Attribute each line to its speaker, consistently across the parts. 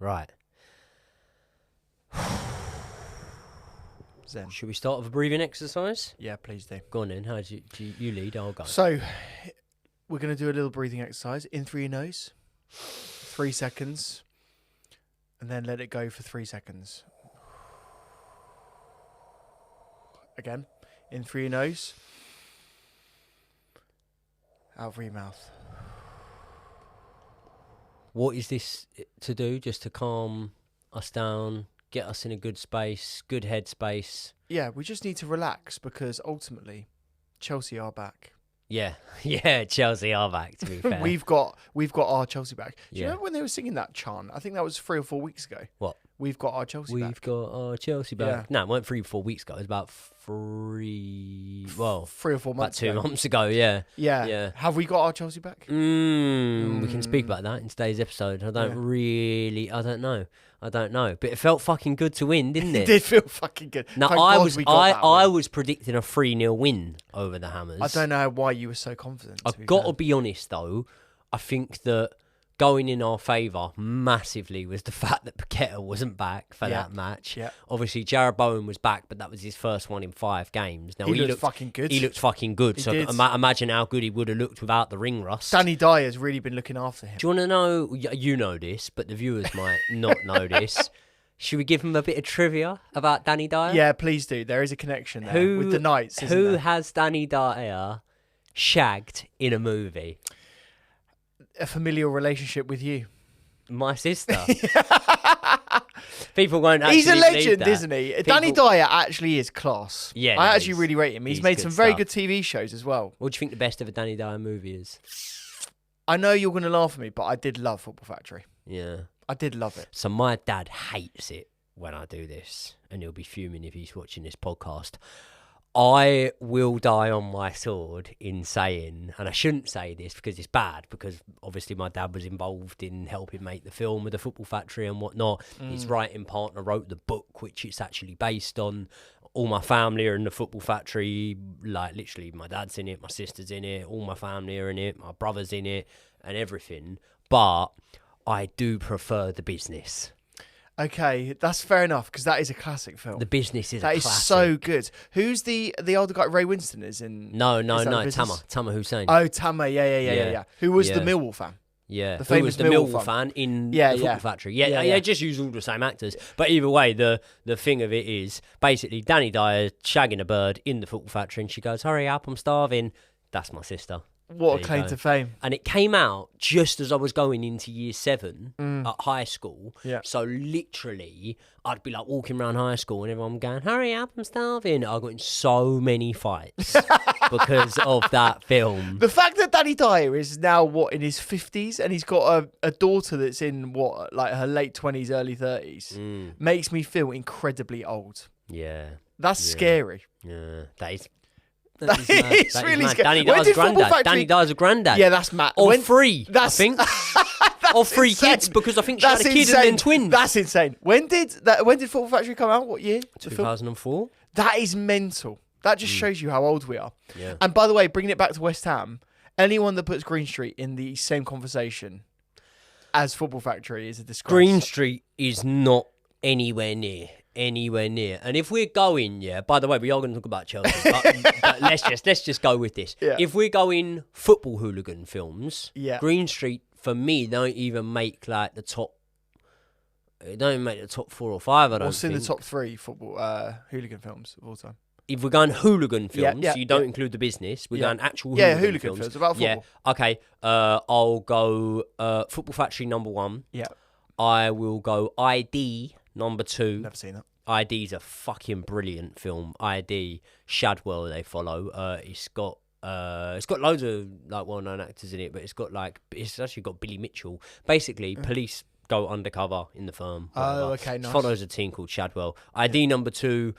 Speaker 1: Right.
Speaker 2: Zen.
Speaker 1: Should we start with a breathing exercise?
Speaker 2: Yeah, please do.
Speaker 1: Go on then. How do you lead? I'll go.
Speaker 2: So, we're going to do a little breathing exercise. In through your nose, 3 seconds, and then let it go for 3 seconds. Again, in through your nose, out through your mouth.
Speaker 1: What is this to do? Just to calm us down, get us in a good space, good headspace.
Speaker 2: Yeah, we just need to relax because ultimately, Chelsea are back.
Speaker 1: Yeah, Chelsea are back, to be fair.
Speaker 2: We've got our Chelsea back. Do you
Speaker 1: Yeah.
Speaker 2: remember when they were singing that chant? I think that was 3 or 4 weeks ago.
Speaker 1: What?
Speaker 2: We've got our Chelsea back.
Speaker 1: We've got our Chelsea back.
Speaker 2: Yeah.
Speaker 1: No, it weren't 3 or 4 weeks ago. It was about 3 or 4
Speaker 2: months
Speaker 1: about 2
Speaker 2: ago.
Speaker 1: months ago, yeah.
Speaker 2: Yeah. Have we got our Chelsea back?
Speaker 1: We can speak about that in today's episode. I don't know. But it felt fucking good to win, didn't it?
Speaker 2: It did feel fucking good.
Speaker 1: Now,
Speaker 2: Thank
Speaker 1: I
Speaker 2: God
Speaker 1: was
Speaker 2: we got that
Speaker 1: I
Speaker 2: win.
Speaker 1: was predicting a 3-0 win over the Hammers.
Speaker 2: I don't know why you were so confident.
Speaker 1: I've got to be honest, though. I think that going in our favour massively was the fact that Paqueta wasn't back for that match.
Speaker 2: Yeah.
Speaker 1: Obviously, Jared Bowen was back, but that was his first one in 5 games. Now,
Speaker 2: He looked fucking good.
Speaker 1: He looked fucking good.
Speaker 2: He
Speaker 1: So
Speaker 2: did.
Speaker 1: imagine how good he would have looked without the ring rust.
Speaker 2: Danny Dyer's really been looking after him.
Speaker 1: Do you want to know? You know this, but the viewers might not know this. Should we give him a bit of trivia about Danny Dyer?
Speaker 2: Yeah, please do. There is a connection there with the Knights, isn't
Speaker 1: Who
Speaker 2: there?
Speaker 1: has Danny Dyer shagged in a movie?
Speaker 2: A familial relationship with you.
Speaker 1: My sister. People won't actually
Speaker 2: He's a
Speaker 1: believe
Speaker 2: legend,
Speaker 1: that.
Speaker 2: isn't he?
Speaker 1: People-
Speaker 2: Danny Dyer actually is class.
Speaker 1: Yeah,
Speaker 2: I
Speaker 1: no,
Speaker 2: actually
Speaker 1: he's-
Speaker 2: really rate him. He's
Speaker 1: he's
Speaker 2: made
Speaker 1: good
Speaker 2: some very
Speaker 1: stuff.
Speaker 2: good TV shows as well.
Speaker 1: What do you think the best of a Danny Dyer movie is?
Speaker 2: I know you're going to laugh at me, but I did love Football Factory.
Speaker 1: Yeah.
Speaker 2: I did love it.
Speaker 1: So my dad hates it when I do this, and he'll be fuming if he's watching this podcast. I will die on my sword in saying, and I shouldn't say this because it's bad, because obviously my dad was involved in helping make the film with the Football Factory and whatnot. His writing partner wrote the book, which it's actually based on. All my family are in the Football Factory, like literally my dad's in it, my sister's in it, all my family are in it, my brother's in it, and everything. But I do prefer The Business.
Speaker 2: Okay, that's fair enough because that is a classic film.
Speaker 1: The Business is
Speaker 2: That
Speaker 1: a
Speaker 2: is
Speaker 1: classic.
Speaker 2: so good. Who's the older guy? Ray Winston is in.
Speaker 1: No,
Speaker 2: is that The
Speaker 1: Tama
Speaker 2: Business?
Speaker 1: Hussein.
Speaker 2: Oh, Tama, yeah. Who was the
Speaker 1: Yeah.
Speaker 2: Millwall fan?
Speaker 1: Yeah,
Speaker 2: The
Speaker 1: who
Speaker 2: famous
Speaker 1: was the
Speaker 2: Millwall
Speaker 1: Millwall fan in
Speaker 2: Yeah,
Speaker 1: the Football
Speaker 2: yeah.
Speaker 1: Factory.
Speaker 2: Yeah,
Speaker 1: Yeah,
Speaker 2: yeah.
Speaker 1: just use all the same actors. But either way, the thing of it is basically Danny Dyer shagging a bird in the Football Factory, and she goes, "Hurry up, I'm starving." That's my sister.
Speaker 2: What
Speaker 1: There
Speaker 2: a
Speaker 1: you
Speaker 2: claim
Speaker 1: go.
Speaker 2: to fame.
Speaker 1: And it came out just as I was going into year 7 at high school.
Speaker 2: Yeah.
Speaker 1: So literally, I'd be like walking around high school and everyone going, "Hurry up, I'm starving." I got in so many fights because of that film.
Speaker 2: The fact that Danny Dyer is now, in his 50s and he's got a daughter that's in, like her late 20s, early 30s, makes me feel incredibly old.
Speaker 1: Yeah.
Speaker 2: That's scary.
Speaker 1: Yeah. That is
Speaker 2: That
Speaker 1: mad.
Speaker 2: is
Speaker 1: That
Speaker 2: really
Speaker 1: mad.
Speaker 2: scary.
Speaker 1: Danny
Speaker 2: When
Speaker 1: Dyer's
Speaker 2: did Football
Speaker 1: granddad.
Speaker 2: Factory-
Speaker 1: Danny Dyer's a granddad.
Speaker 2: Yeah, that's Matt.
Speaker 1: Or 3, I
Speaker 2: That's-
Speaker 1: think. Or 3
Speaker 2: insane.
Speaker 1: kids, because I think she had a kid and then twins.
Speaker 2: That's insane. When did Football Factory come out? What year? The film?
Speaker 1: 2004.
Speaker 2: That is mental. That just shows you how old we are.
Speaker 1: Yeah.
Speaker 2: And by the way, bringing it back to West Ham, anyone that puts Green Street in the same conversation as Football Factory is a disgrace.
Speaker 1: Green Street is not anywhere near. And if we're going, by the way, we are going to talk about Chelsea, but let's just go with this.
Speaker 2: Yeah.
Speaker 1: If we're going football hooligan films,
Speaker 2: Yeah.
Speaker 1: Green Street for me don't even make like the top. It don't even make the top 4 or 5. I don't
Speaker 2: What's in
Speaker 1: think.
Speaker 2: the top 3 football hooligan films of all time?
Speaker 1: If we're going hooligan films,
Speaker 2: yeah,
Speaker 1: you don't
Speaker 2: yeah.
Speaker 1: include The Business. We're
Speaker 2: Yeah.
Speaker 1: going actual
Speaker 2: Yeah,
Speaker 1: hooligan
Speaker 2: hooligan
Speaker 1: films.
Speaker 2: films, about football.
Speaker 1: Yeah, okay. I'll go Football Factory number 1.
Speaker 2: Yeah.
Speaker 1: I will go ID number 2.
Speaker 2: Never seen that.
Speaker 1: ID's a fucking brilliant film. ID, Shadwell they follow. It's got loads of like well-known actors in it, but it's actually got Billy Mitchell. Basically, police go undercover in the firm. whatever.
Speaker 2: Oh, okay,
Speaker 1: It
Speaker 2: nice.
Speaker 1: follows a team called Shadwell. ID number 2.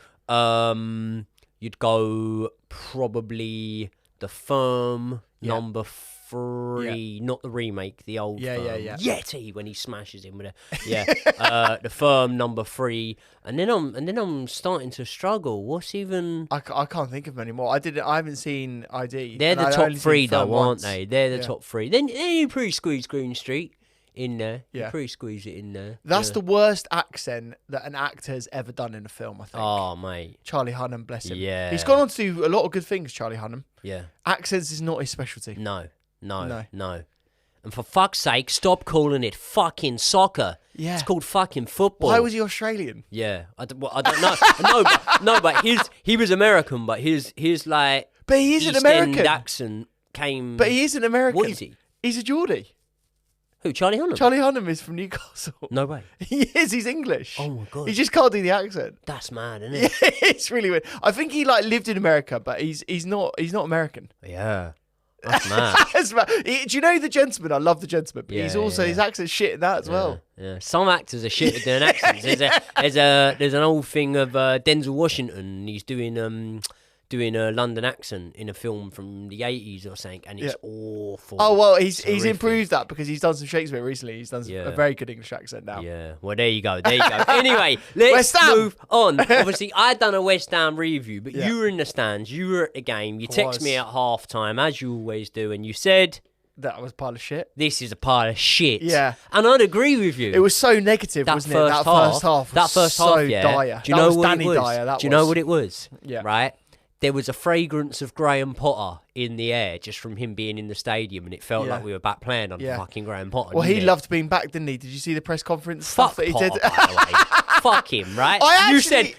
Speaker 1: You'd go probably The Firm
Speaker 2: Yeah.
Speaker 1: number 3, not the remake, the old
Speaker 2: Yeah,
Speaker 1: Firm.
Speaker 2: yeah.
Speaker 1: Yeti when he smashes him with a The Firm number 3, and then I'm starting to struggle. What's even?
Speaker 2: I can't think of them anymore. I haven't seen ID.
Speaker 1: They're
Speaker 2: and
Speaker 1: the
Speaker 2: I'd
Speaker 1: top
Speaker 2: only seen
Speaker 1: 3 though,
Speaker 2: Firm
Speaker 1: aren't
Speaker 2: once.
Speaker 1: they? They're the
Speaker 2: Yeah.
Speaker 1: top 3. Then you pre-squeeze Green Street in there.
Speaker 2: Yeah.
Speaker 1: You pretty squeeze it in there.
Speaker 2: That's the worst accent that an actor has ever done in a film, I think.
Speaker 1: Oh, mate.
Speaker 2: Charlie Hunnam, bless him.
Speaker 1: Yeah.
Speaker 2: He's gone on to do a lot of good things, Charlie Hunnam.
Speaker 1: Yeah.
Speaker 2: Accents is not his specialty.
Speaker 1: No. And for fuck's sake, stop calling it fucking soccer.
Speaker 2: Yeah.
Speaker 1: It's called fucking football.
Speaker 2: Why was he Australian?
Speaker 1: Yeah. I don't know. But he was American, but his like
Speaker 2: But he is an
Speaker 1: East
Speaker 2: American.
Speaker 1: End accent came.
Speaker 2: But he is an American.
Speaker 1: What is he?
Speaker 2: He's a Geordie.
Speaker 1: Who? Charlie Hunnam?
Speaker 2: Charlie Hunnam is from Newcastle.
Speaker 1: No way.
Speaker 2: He is. He's English.
Speaker 1: Oh my god.
Speaker 2: He just can't do the accent.
Speaker 1: That's mad, isn't
Speaker 2: Yeah,
Speaker 1: it?
Speaker 2: it's really weird. I think he like lived in America, but he's not American.
Speaker 1: Yeah. That's mad.
Speaker 2: That's mad. Do you know The Gentleman? I love The Gentleman, but he's also his accent's shit in that as well.
Speaker 1: Yeah. Some actors are shit at doing accents. There's an old thing of Denzel Washington. He's doing a London accent in a film from the 80s or something, and it's awful.
Speaker 2: Oh well, he's
Speaker 1: Terrific.
Speaker 2: improved that because he's done some Shakespeare recently. He's done a very good English accent now.
Speaker 1: Yeah. Well, there you go. Anyway, let's
Speaker 2: West Ham.
Speaker 1: move on. Obviously, I done a West Ham review, but
Speaker 2: Yeah.
Speaker 1: you were in the stands. You were at the game. You
Speaker 2: I
Speaker 1: text
Speaker 2: was.
Speaker 1: me at half time, as you always do, and you said,
Speaker 2: That was a pile of shit.
Speaker 1: this is a pile of shit.
Speaker 2: Yeah.
Speaker 1: And I'd agree with you.
Speaker 2: It was so negative, wasn't it? That first half.
Speaker 1: That first
Speaker 2: so
Speaker 1: half, yeah.
Speaker 2: dire.
Speaker 1: Do you
Speaker 2: That
Speaker 1: know
Speaker 2: was
Speaker 1: what
Speaker 2: Danny
Speaker 1: it was?
Speaker 2: Dyer.
Speaker 1: Do you know what it was?
Speaker 2: Yeah.
Speaker 1: Right? There was a fragrance of Graham Potter in the air just from him being in the stadium, and it felt like we were back playing under fucking Graham Potter.
Speaker 2: Well, he
Speaker 1: didn't it?
Speaker 2: loved being back, didn't he? Did you see the press conference
Speaker 1: Fuck
Speaker 2: stuff that he
Speaker 1: Potter,
Speaker 2: did?
Speaker 1: by the way. Fuck him, right?
Speaker 2: I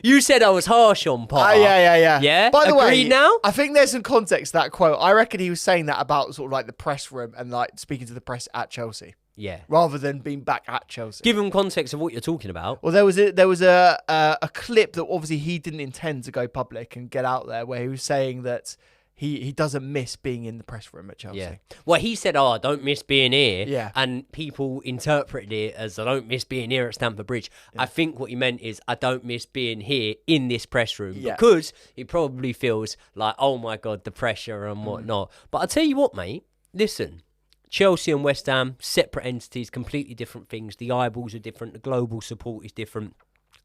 Speaker 1: you said I was harsh on Potter.
Speaker 2: Yeah.
Speaker 1: Yeah?
Speaker 2: By the
Speaker 1: Agreed
Speaker 2: way,
Speaker 1: now?
Speaker 2: I think there's some context to that quote. I reckon he was saying that about sort of like the press room and like speaking to the press at Chelsea,
Speaker 1: Yeah.
Speaker 2: rather than being back at Chelsea.
Speaker 1: Give him context of what you're talking about.
Speaker 2: Well, there was a clip that obviously he didn't intend to go public and get out there, where he was saying that he doesn't miss being in the press room at Chelsea.
Speaker 1: Yeah. Well, he said, I don't miss being here.
Speaker 2: Yeah.
Speaker 1: And people interpreted it as, I don't miss being here at Stamford Bridge. Yeah. I think what he meant is, I don't miss being here in this press room.
Speaker 2: Yeah.
Speaker 1: Because he probably feels like, oh my God, the pressure and whatnot. But I'll tell you what, mate. Listen. Chelsea and West Ham, separate entities, completely different things. The eyeballs are different. The global support is different.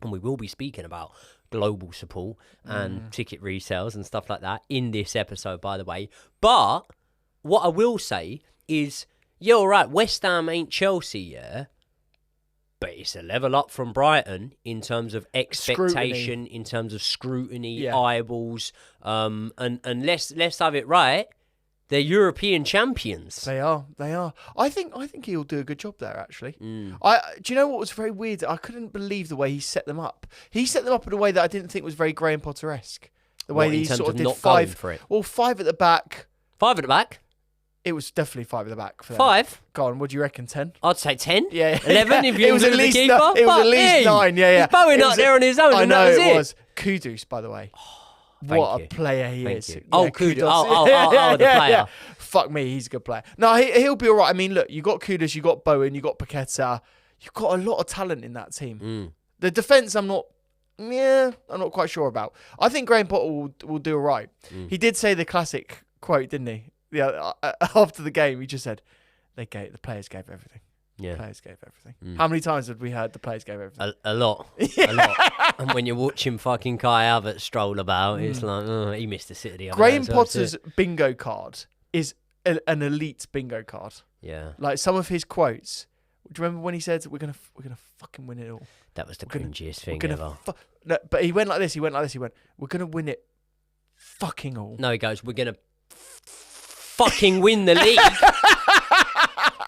Speaker 1: And we will be speaking about global support and ticket resales and stuff like that in this episode, by the way. But what I will say is, yeah, all right, West Ham ain't Chelsea, yeah, but it's a level up from Brighton in terms of expectation, in terms of scrutiny, eyeballs, and let's have it right. They're European champions.
Speaker 2: They are. I think he'll do a good job there, actually. Do you know what was very weird? I couldn't believe the way he set them up. He set them up in a way that I didn't think was very Graham Potter-esque. The way he sort of did
Speaker 1: not
Speaker 2: five.
Speaker 1: Going for it?
Speaker 2: Well, 5 at the back.
Speaker 1: 5 at the back?
Speaker 2: It was definitely 5 at the back. For them.
Speaker 1: 5?
Speaker 2: Go on, what do you reckon, 10?
Speaker 1: I'd say 10.
Speaker 2: Yeah.
Speaker 1: 11 if you
Speaker 2: it was at
Speaker 1: include the
Speaker 2: least
Speaker 1: keeper.
Speaker 2: it was at least 9, yeah.
Speaker 1: He's bowing up there on his own,
Speaker 2: I
Speaker 1: and
Speaker 2: know
Speaker 1: that was
Speaker 2: it
Speaker 1: it.
Speaker 2: was. Kudus, by the way.
Speaker 1: Thank
Speaker 2: What
Speaker 1: you.
Speaker 2: a player he
Speaker 1: Thank
Speaker 2: is.
Speaker 1: you.
Speaker 2: Yeah,
Speaker 1: Oh, Kudus. Oh, the
Speaker 2: Yeah.
Speaker 1: player.
Speaker 2: Fuck me, he's a good player. No, he'll be all right. I mean, look, you got Kudus, you got Bowen, you got Paqueta. You've got a lot of talent in that team. The defence, I'm not quite sure about. I think Graham Potter will do all right. He did say the classic quote, didn't he? Yeah, after the game, he just said, the players gave everything.
Speaker 1: Yeah.
Speaker 2: The players gave everything. How many times have we heard the players gave everything?
Speaker 1: A lot. A lot. And when you're watching fucking Kai Havertz stroll about, it's like, he missed the city.
Speaker 2: Graham Potter's bingo card is an elite bingo card.
Speaker 1: Yeah.
Speaker 2: Like some of his quotes. Do you remember when he said, we're gonna fucking win it all?
Speaker 1: That was the cringiest thing ever.
Speaker 2: No, but he went like this. He went, we're gonna win it fucking all.
Speaker 1: No, he goes, we're going to fucking win the league.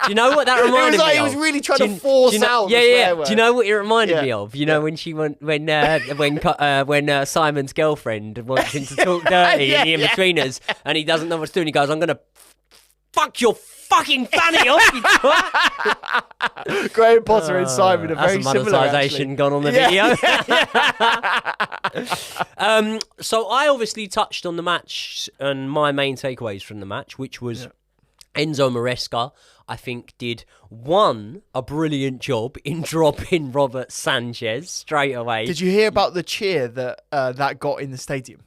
Speaker 1: Do you know what that reminded me of?
Speaker 2: He was really trying to force out.
Speaker 1: Yeah. Do you know what it reminded me of? You know when she went when Simon's girlfriend wants him to talk dirty in the in-betweeners, and he doesn't know what to do, and he goes, "I'm gonna fuck your fucking fanny off." You twat."
Speaker 2: Graham Potter and Simon are very
Speaker 1: some
Speaker 2: similar.
Speaker 1: monetisation gone on the video. So I obviously touched on the match and my main takeaways from the match, which was Enzo Maresca, I think, did a brilliant job in dropping Robert Sanchez straight away.
Speaker 2: Did you hear about the cheer that got in the stadium?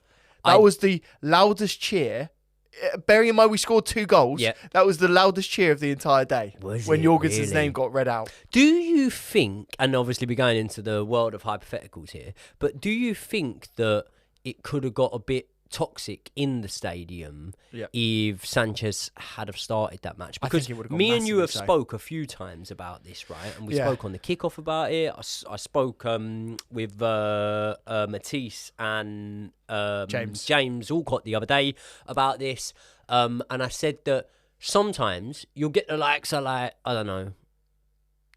Speaker 2: That was the loudest cheer. Bearing in mind we scored 2 goals, that was the loudest cheer of the entire day when Jorgensen's name got read out.
Speaker 1: Do you think, and obviously we're going into the world of hypotheticals here, but do you think that it could have got a bit toxic in the stadium
Speaker 2: Yeah.
Speaker 1: if Sanchez had have started that match.
Speaker 2: I
Speaker 1: Because
Speaker 2: think it would've gone
Speaker 1: me and you have
Speaker 2: massively so.
Speaker 1: spoke a few times about this, right? And we spoke on the kickoff about it. I spoke with Mathis and James Alcott the other day about this. And I said that sometimes you'll get the likes of, like, I don't know,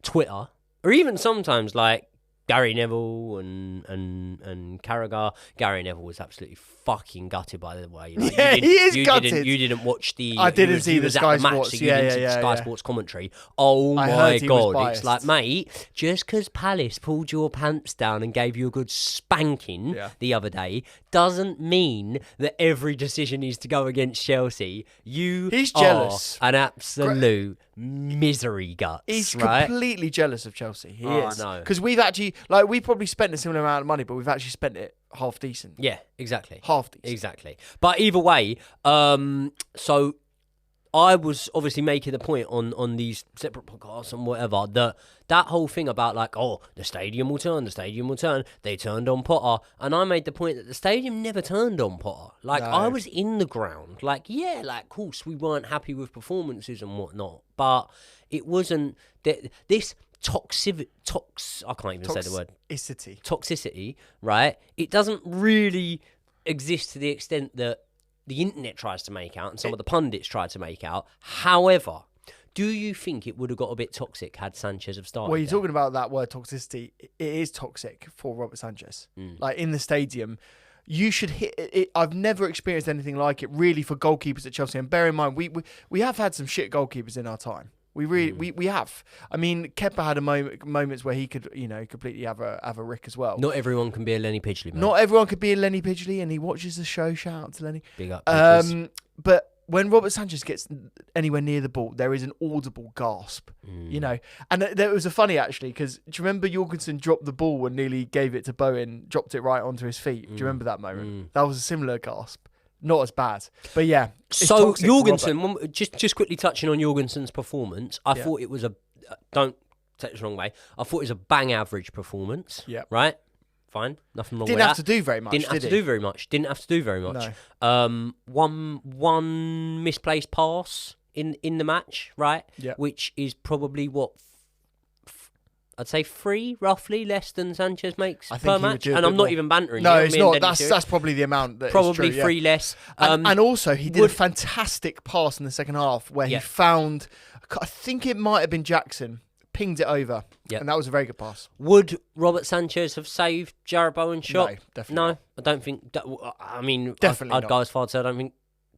Speaker 1: Twitter, or even sometimes like Gary Neville and Carragher. Gary Neville was absolutely fucking gutted, by the way. Like,
Speaker 2: he is gutted.
Speaker 1: You didn't watch the.
Speaker 2: I didn't see the Sky
Speaker 1: match,
Speaker 2: Sports.
Speaker 1: so you didn't see the Sky Sports commentary. Oh my god! It's like, mate, just because Palace pulled your pants down and gave you a good spanking the other day doesn't mean that every decision needs to go against Chelsea. He's
Speaker 2: jealous.
Speaker 1: An absolute misery guts.
Speaker 2: He's
Speaker 1: right?
Speaker 2: completely jealous of Chelsea. He is.
Speaker 1: No.
Speaker 2: Because we've actually, like, we probably spent a similar amount of money, but we've actually spent it half decent.
Speaker 1: Yeah, exactly.
Speaker 2: Half decent.
Speaker 1: Exactly. But either way, so I was obviously making the point on these separate podcasts and whatever, that whole thing about, like, oh, the stadium will turn. They turned on Potter. And I made the point that the stadium never turned on Potter. Like,
Speaker 2: No.
Speaker 1: I was in the ground. Like, yeah, like, of course, we weren't happy with performances and whatnot. But it wasn't this I can't even say the word. Toxicity, right? It doesn't really exist to the extent that the internet tries to make out and some of the pundits try to make out. However, do you think it would have got a bit toxic had Sanchez have started?
Speaker 2: Well, you're talking about that word toxicity. It is toxic for Robert Sanchez. Like, in the stadium, you should hit it. I've never experienced anything like it, really, for goalkeepers at Chelsea. And bear in mind, we have had some shit goalkeepers in our time. We have. I mean, Kepa had moments where he could, completely have a rick as well.
Speaker 1: Not everyone can be a Lenny Pidgley, man.
Speaker 2: Not everyone could be a Lenny Pidgley, and he watches the show. Shout out to Lenny.
Speaker 1: Big up.
Speaker 2: But when Robert Sanchez gets anywhere near the ball, there is an audible gasp. And there was a funny, actually, because do you remember Jorgensen dropped the ball and nearly gave it to Bowen, dropped it right onto his feet? Do you remember that moment? That was a similar gasp. Not as bad, but yeah.
Speaker 1: So Jorgensen, just quickly touching on Jorgensen's performance, I thought it was don't take this the wrong way, I thought it was a bang average performance. Yeah. Right? Fine. Nothing wrong with that.
Speaker 2: Didn't have to do very much.
Speaker 1: Didn't have to do very much.
Speaker 2: No.
Speaker 1: One misplaced pass in the match, right?
Speaker 2: Yeah.
Speaker 1: Which is probably what, I'd say 3, roughly, less than Sanchez makes per match. And I'm not even bantering.
Speaker 2: No, it's not. That's probably the amount.
Speaker 1: Probably
Speaker 2: is true,
Speaker 1: 3 less.
Speaker 2: And also, he did a fantastic pass in the second half where he found, I think it might have been Jackson, pinged it over. Yeah. And that was a very good pass.
Speaker 1: Would Robert Sanchez have saved Jarrod Bowen's shot?
Speaker 2: No, definitely not.
Speaker 1: I don't think. I mean,
Speaker 2: definitely
Speaker 1: I'd go as far to say I don't think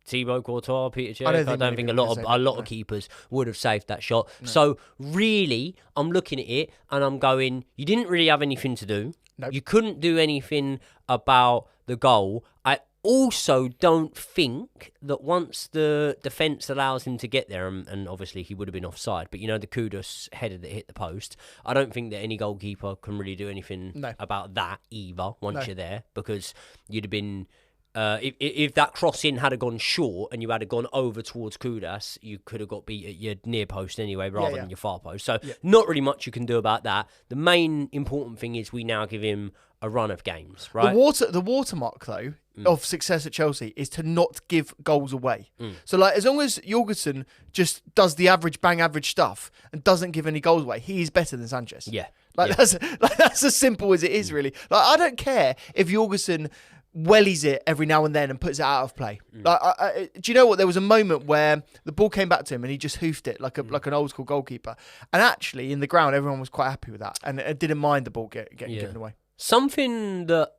Speaker 1: Thibaut Courtois, Peter Cech, I don't think a lot of keepers would have saved that shot. No. So really, I'm looking at it and I'm going, you didn't really have anything to do.
Speaker 2: Nope.
Speaker 1: You couldn't do anything about the goal. I also don't think that once the defence allows him to get there, and obviously he would have been offside, but the Kudus header that hit the post, I don't think that any goalkeeper can really do anything about that either once you're there, because you'd have been... if that crossing had gone short and you had gone over towards Kudus, you could have got beat at your near post anyway rather than your far post. So not really much you can do about that. The main important thing is we now give him a run of games, right?
Speaker 2: The watermark, though, of success at Chelsea is to not give goals away. So, like, as long as Jorgensen just does the bang average stuff and doesn't give any goals away, he is better than Sanchez.
Speaker 1: Yeah.
Speaker 2: That's as simple as it is, really. Like, I don't care if Jorgensen wellies it every now and then and puts it out of play. Like, do you know what? There was a moment where the ball came back to him and he just hoofed it like an old school goalkeeper. And actually, in the ground, everyone was quite happy with that and didn't mind the ball getting given away.
Speaker 1: Something that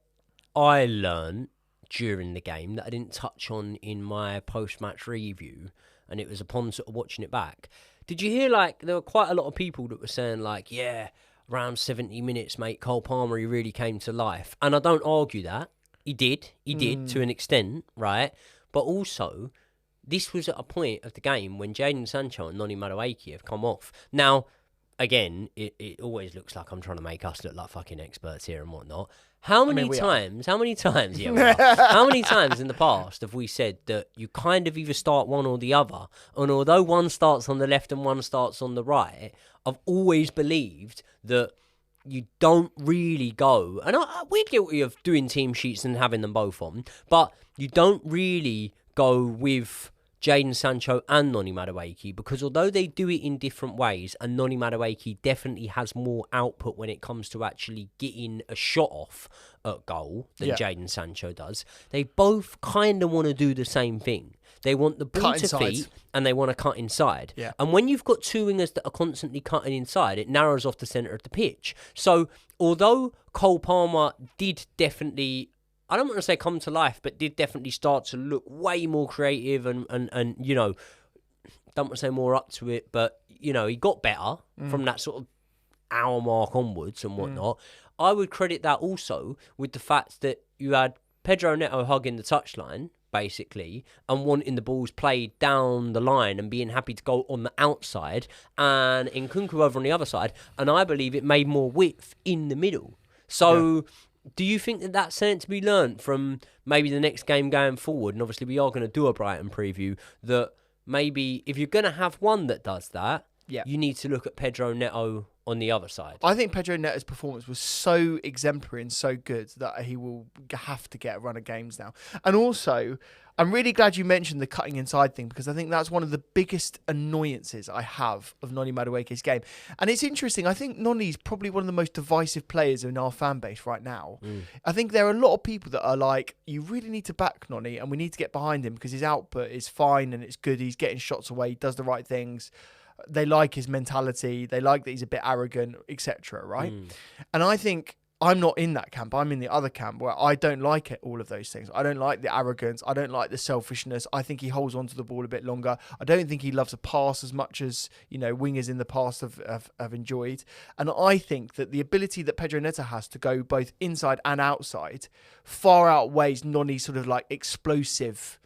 Speaker 1: I learned during the game that I didn't touch on in my post-match review, and it was upon sort of watching it back. Did you hear, like, there were quite a lot of people that were saying, like, yeah, around 70 minutes, mate, Cole Palmer, he really came to life. And I don't argue that. He did to an extent, right? But also, this was at a point of the game when Jadon Sancho and Noni Madueke have come off. Now, again, it always looks like I'm trying to make us look like fucking experts here and whatnot. How many times in the past have we said that you kind of either start one or the other? And although one starts on the left and one starts on the right, I've always believed that you don't really go, and we're guilty of doing team sheets and having them both on, but you don't really go with Jadon Sancho and Noni Madueke, because although they do it in different ways, and Noni Madueke definitely has more output when it comes to actually getting a shot off at goal than Jadon Sancho does, they both kind of want to do the same thing. They want the ball to feet and they want to cut inside.
Speaker 2: Yeah.
Speaker 1: And when you've got two wingers that are constantly cutting inside, it narrows off the centre of the pitch. So although Cole Palmer did definitely, I don't want to say come to life, but did definitely start to look way more creative and you know, don't want to say more up to it, but, you know, he got better from that sort of hour mark onwards and whatnot. I would credit that also with the fact that you had Pedro Neto hugging the touchline, basically, and wanting the balls played down the line and being happy to go on the outside, and Nkunku over on the other side, and I believe it made more width in the middle. So do you think that that's something to be learnt from maybe the next game going forward? And obviously we are going to do a Brighton preview, that maybe if you're going to have one that does that, you need to look at Pedro Neto on the other side.
Speaker 2: I think Pedro Neto's performance was so exemplary and so good that he will have to get a run of games now. And also, I'm really glad you mentioned the cutting inside thing, because I think that's one of the biggest annoyances I have of Noni Madueke's game. And it's interesting. I think Noni's probably one of the most divisive players in our fan base right now. I think there are a lot of people that are like, you really need to back Noni and we need to get behind him because his output is fine and it's good. He's getting shots away. He does the right things. They like his mentality. They like that he's a bit arrogant, etc. Right? And I think I'm not in that camp. I'm in the other camp where I don't like it, all of those things. I don't like the arrogance. I don't like the selfishness. I think he holds onto the ball a bit longer. I don't think he loves a pass as much as, you know, wingers in the past have enjoyed. And I think that the ability that Pedro Neto has to go both inside and outside far outweighs Noni's sort of like explosive,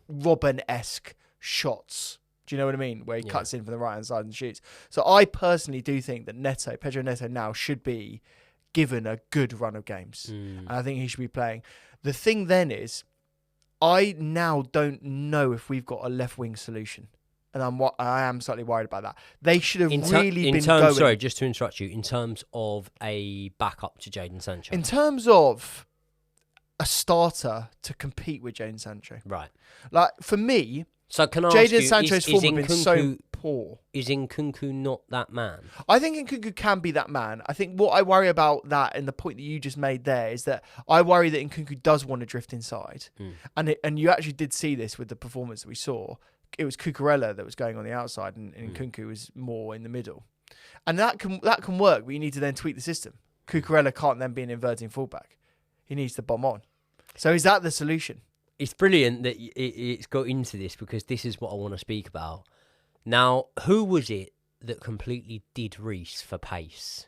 Speaker 2: Robin-esque shots. Do you know what I mean? Where he cuts in from the right-hand side and shoots. So I personally do think that Pedro Neto now should be given a good run of games. And I think he should be playing. The thing then is, I now don't know if we've got a left-wing solution. And I am slightly worried about that. They should have really been going...
Speaker 1: Sorry, just to interrupt you. In terms of a backup to Jadon Sancho.
Speaker 2: In terms of a starter to compete with Jadon Sancho.
Speaker 1: Right.
Speaker 2: Like, for me...
Speaker 1: So can I ask you,
Speaker 2: Sancho's form has been so poor.
Speaker 1: Is Nkunku not that man?
Speaker 2: I think Nkunku can be that man. I think what I worry about that, and the point that you just made there, is that I worry that Nkunku does want to drift inside. And you actually did see this with the performance that we saw. It was Cucurella that was going on the outside, and Nkunku was more in the middle. And that can work, but you need to then tweak the system. Cucurella can't then be an inverting fullback. He needs to bomb on. So is that the solution?
Speaker 1: It's brilliant that it's got into this, because this is what I want to speak about. Now, who was it that completely did Reece for pace?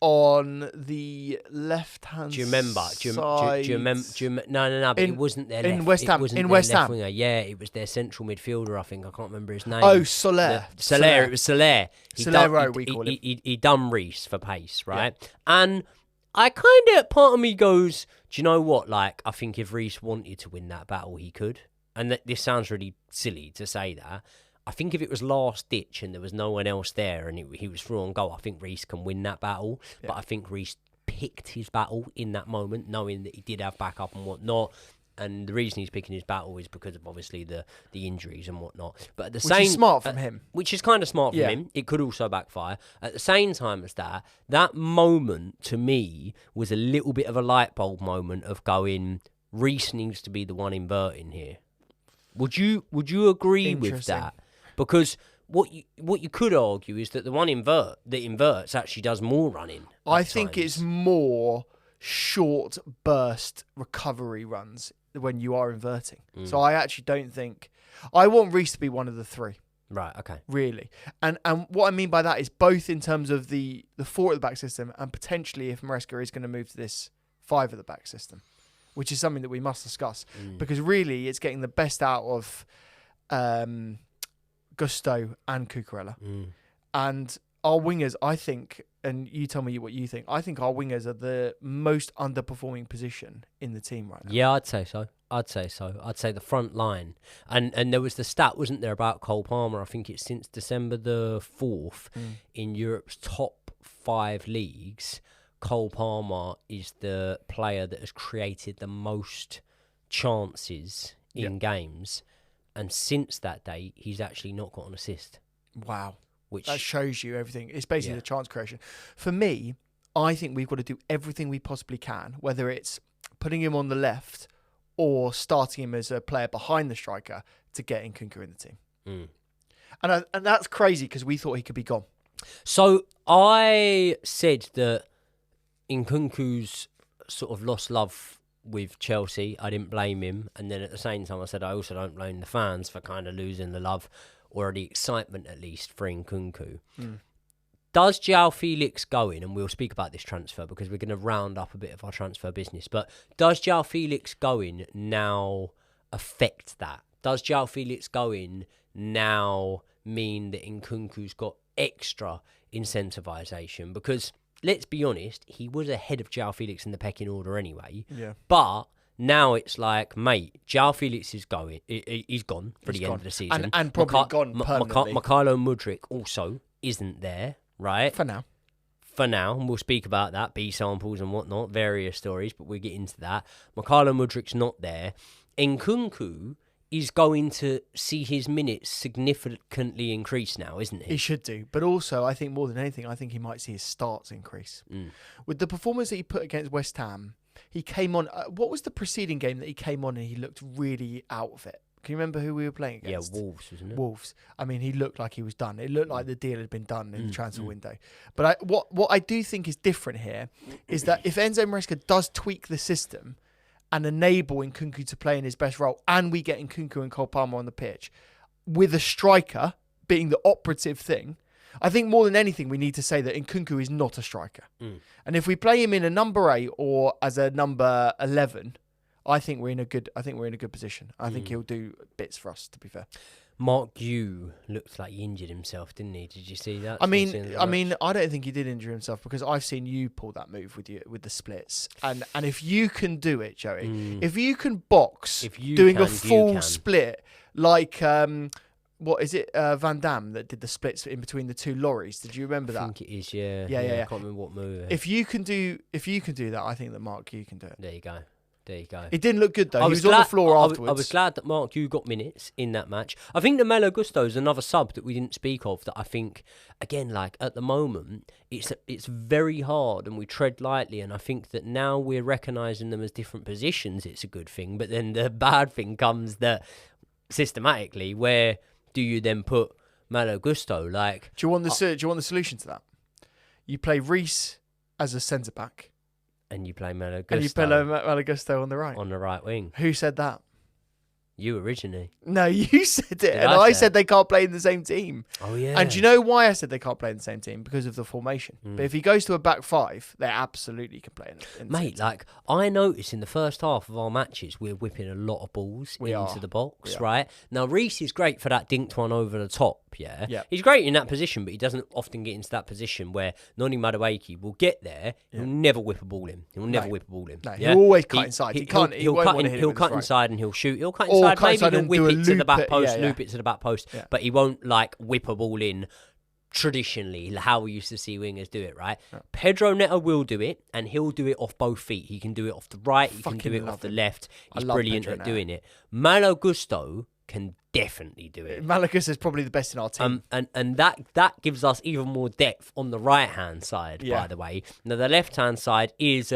Speaker 2: On the left-hand side.
Speaker 1: Do you remember? No, but it wasn't their
Speaker 2: in
Speaker 1: left.
Speaker 2: West Ham. In West Ham.
Speaker 1: Winger. Yeah, it was their central midfielder, I think. I can't remember his name.
Speaker 2: Oh, Soler.
Speaker 1: It was Soler.
Speaker 2: Solero, we call him.
Speaker 1: He done Reece for pace, right? Yeah. And I kind of, part of me goes, do you know what? Like, I think if Reece wanted to win that battle, he could. And this sounds really silly to say that. I think if it was last ditch and there was no one else there and he was through on goal, I think Reece can win that battle. Yeah. But I think Reece picked his battle in that moment, knowing that he did have backup and whatnot. And the reason he's picking his battle is because of obviously the injuries and whatnot. But at the
Speaker 2: which is smart from him.
Speaker 1: Which is kind of smart from him. It could also backfire. At the same time as that moment to me was a little bit of a light bulb moment of going, Reece needs to be the one inverting here. Would you agree with that? Because what you could argue is that the one that inverts actually does more running.
Speaker 2: I think it's more short burst recovery runs when you are inverting. So I actually don't think... I want Reece to be one of the three.
Speaker 1: Right, okay.
Speaker 2: Really. And what I mean by that is both in terms of the 4 at the back system and potentially if Maresca is going to move to this 5 at the back system, which is something that we must discuss. Because really it's getting the best out of Gusto and Cucurella. And our wingers, I think, and you tell me what you think, I think our wingers are the most underperforming position in the team right now.
Speaker 1: Yeah, I'd say so. I'd say the front line. And there was the stat, wasn't there, about Cole Palmer? I think it's since December the 4th in Europe's top 5 leagues, Cole Palmer is the player that has created the most chances in games. And since that day, he's actually not got an assist.
Speaker 2: Wow.
Speaker 1: Which
Speaker 2: that shows you everything. It's basically the chance creation. For me, I think we've got to do everything we possibly can, whether it's putting him on the left or starting him as a player behind the striker to get Nkunku in the team. And that's crazy because we thought he could be gone.
Speaker 1: So I said that Nkunku's sort of lost love with Chelsea. I didn't blame him. And then at the same time, I said I also don't blame the fans for kind of losing the love or the excitement, at least, for Nkunku. Does João Felix go in, and we'll speak about this transfer because we're going to round up a bit of our transfer business, but does João Felix going now affect that? Does João Felix going now mean that Nkunku's got extra incentivisation? Because, let's be honest, he was ahead of João Felix in the pecking order anyway.
Speaker 2: Yeah.
Speaker 1: But now it's like, mate, João Felix is going. He's gone for the end of the season.
Speaker 2: And probably gone permanently.
Speaker 1: Mykhailo Mudryk also isn't there, right?
Speaker 2: For now.
Speaker 1: And we'll speak about that, B samples and whatnot, various stories, but we'll get into that. Mykhailo Mudryk's not there. Nkunku is going to see his minutes significantly increase now, isn't he?
Speaker 2: He should do. But also, I think more than anything, I think he might see his starts increase. With the performance that he put against West Ham, he came on... what was the preceding game that he came on and he looked really out of it? Can you remember who we were playing against?
Speaker 1: Yeah, Wolves, wasn't it?
Speaker 2: Wolves. I mean, he looked like he was done. It looked like the deal had been done in the transfer window. But what I do think is different here is that if Enzo Maresca does tweak the system and enable Nkunku to play in his best role, and we get Nkunku and Cole Palmer on the pitch, with a striker being the operative thing, I think more than anything we need to say that Nkunku is not a striker. And if we play him in a number 8 or as a number 11, I think we're in a good position. I think he'll do bits for us, to be fair.
Speaker 1: Mark Yu looked like he injured himself, didn't he? Did you see that?
Speaker 2: I mean, I don't think he did injure himself because I've seen you pull that move with the splits. And if you can do it, Joey, if you can box doing a full split like what is it, Van Damme that did the splits in between the 2 lorries? Did you remember that?
Speaker 1: I think it is, yeah. I can't remember what move.
Speaker 2: If you can do that, I think that Mark Yu can do it.
Speaker 1: There you go.
Speaker 2: It didn't look good though. He was on the floor afterwards.
Speaker 1: I was glad that Mark Yu got minutes in that match. I think that Malo Gusto is another sub that we didn't speak of that I think, again, like at the moment, it's very hard and we tread lightly, and I think that now we're recognising them as different positions, it's a good thing. But then the bad thing comes that systematically, where do you then put Malo Gusto? Like,
Speaker 2: do you want the solution to that? You play Reece as a centre back.
Speaker 1: And you play Malo Gusto.
Speaker 2: And you play Malo Gusto on the right.
Speaker 1: On the right wing.
Speaker 2: Who said that?
Speaker 1: You originally.
Speaker 2: No, you said it. And I said they can't play in the same team.
Speaker 1: Oh, yeah.
Speaker 2: And do you know why I said they can't play in the same team? Because of the formation. But if he goes to a back 5, they absolutely can play in the
Speaker 1: Mate, like, I noticed in the first half of our matches, we're whipping a lot of balls into the box, right? Now, Reece is great for that dinked one over the top, yeah? He's great in that position, but he doesn't often get into that position where Noni Madueke will get there. He'll never whip a ball in. He'll
Speaker 2: he'll always cut inside.
Speaker 1: He'll cut inside and he'll shoot. He'll cut inside. Maybe he'll whip it to the back post, loop it to the back post, but he won't like whip a ball in traditionally, how we used to see wingers do it, right? Pedro Neto will do it, and he'll do it off both feet. He can do it off the right, he can do it off the left. He's brilliant at doing it. Malo Gusto can definitely do it.
Speaker 2: Malo Gusto is probably the best in our team.
Speaker 1: And that gives us even more depth on the right-hand side, by the way. Now, the left-hand side is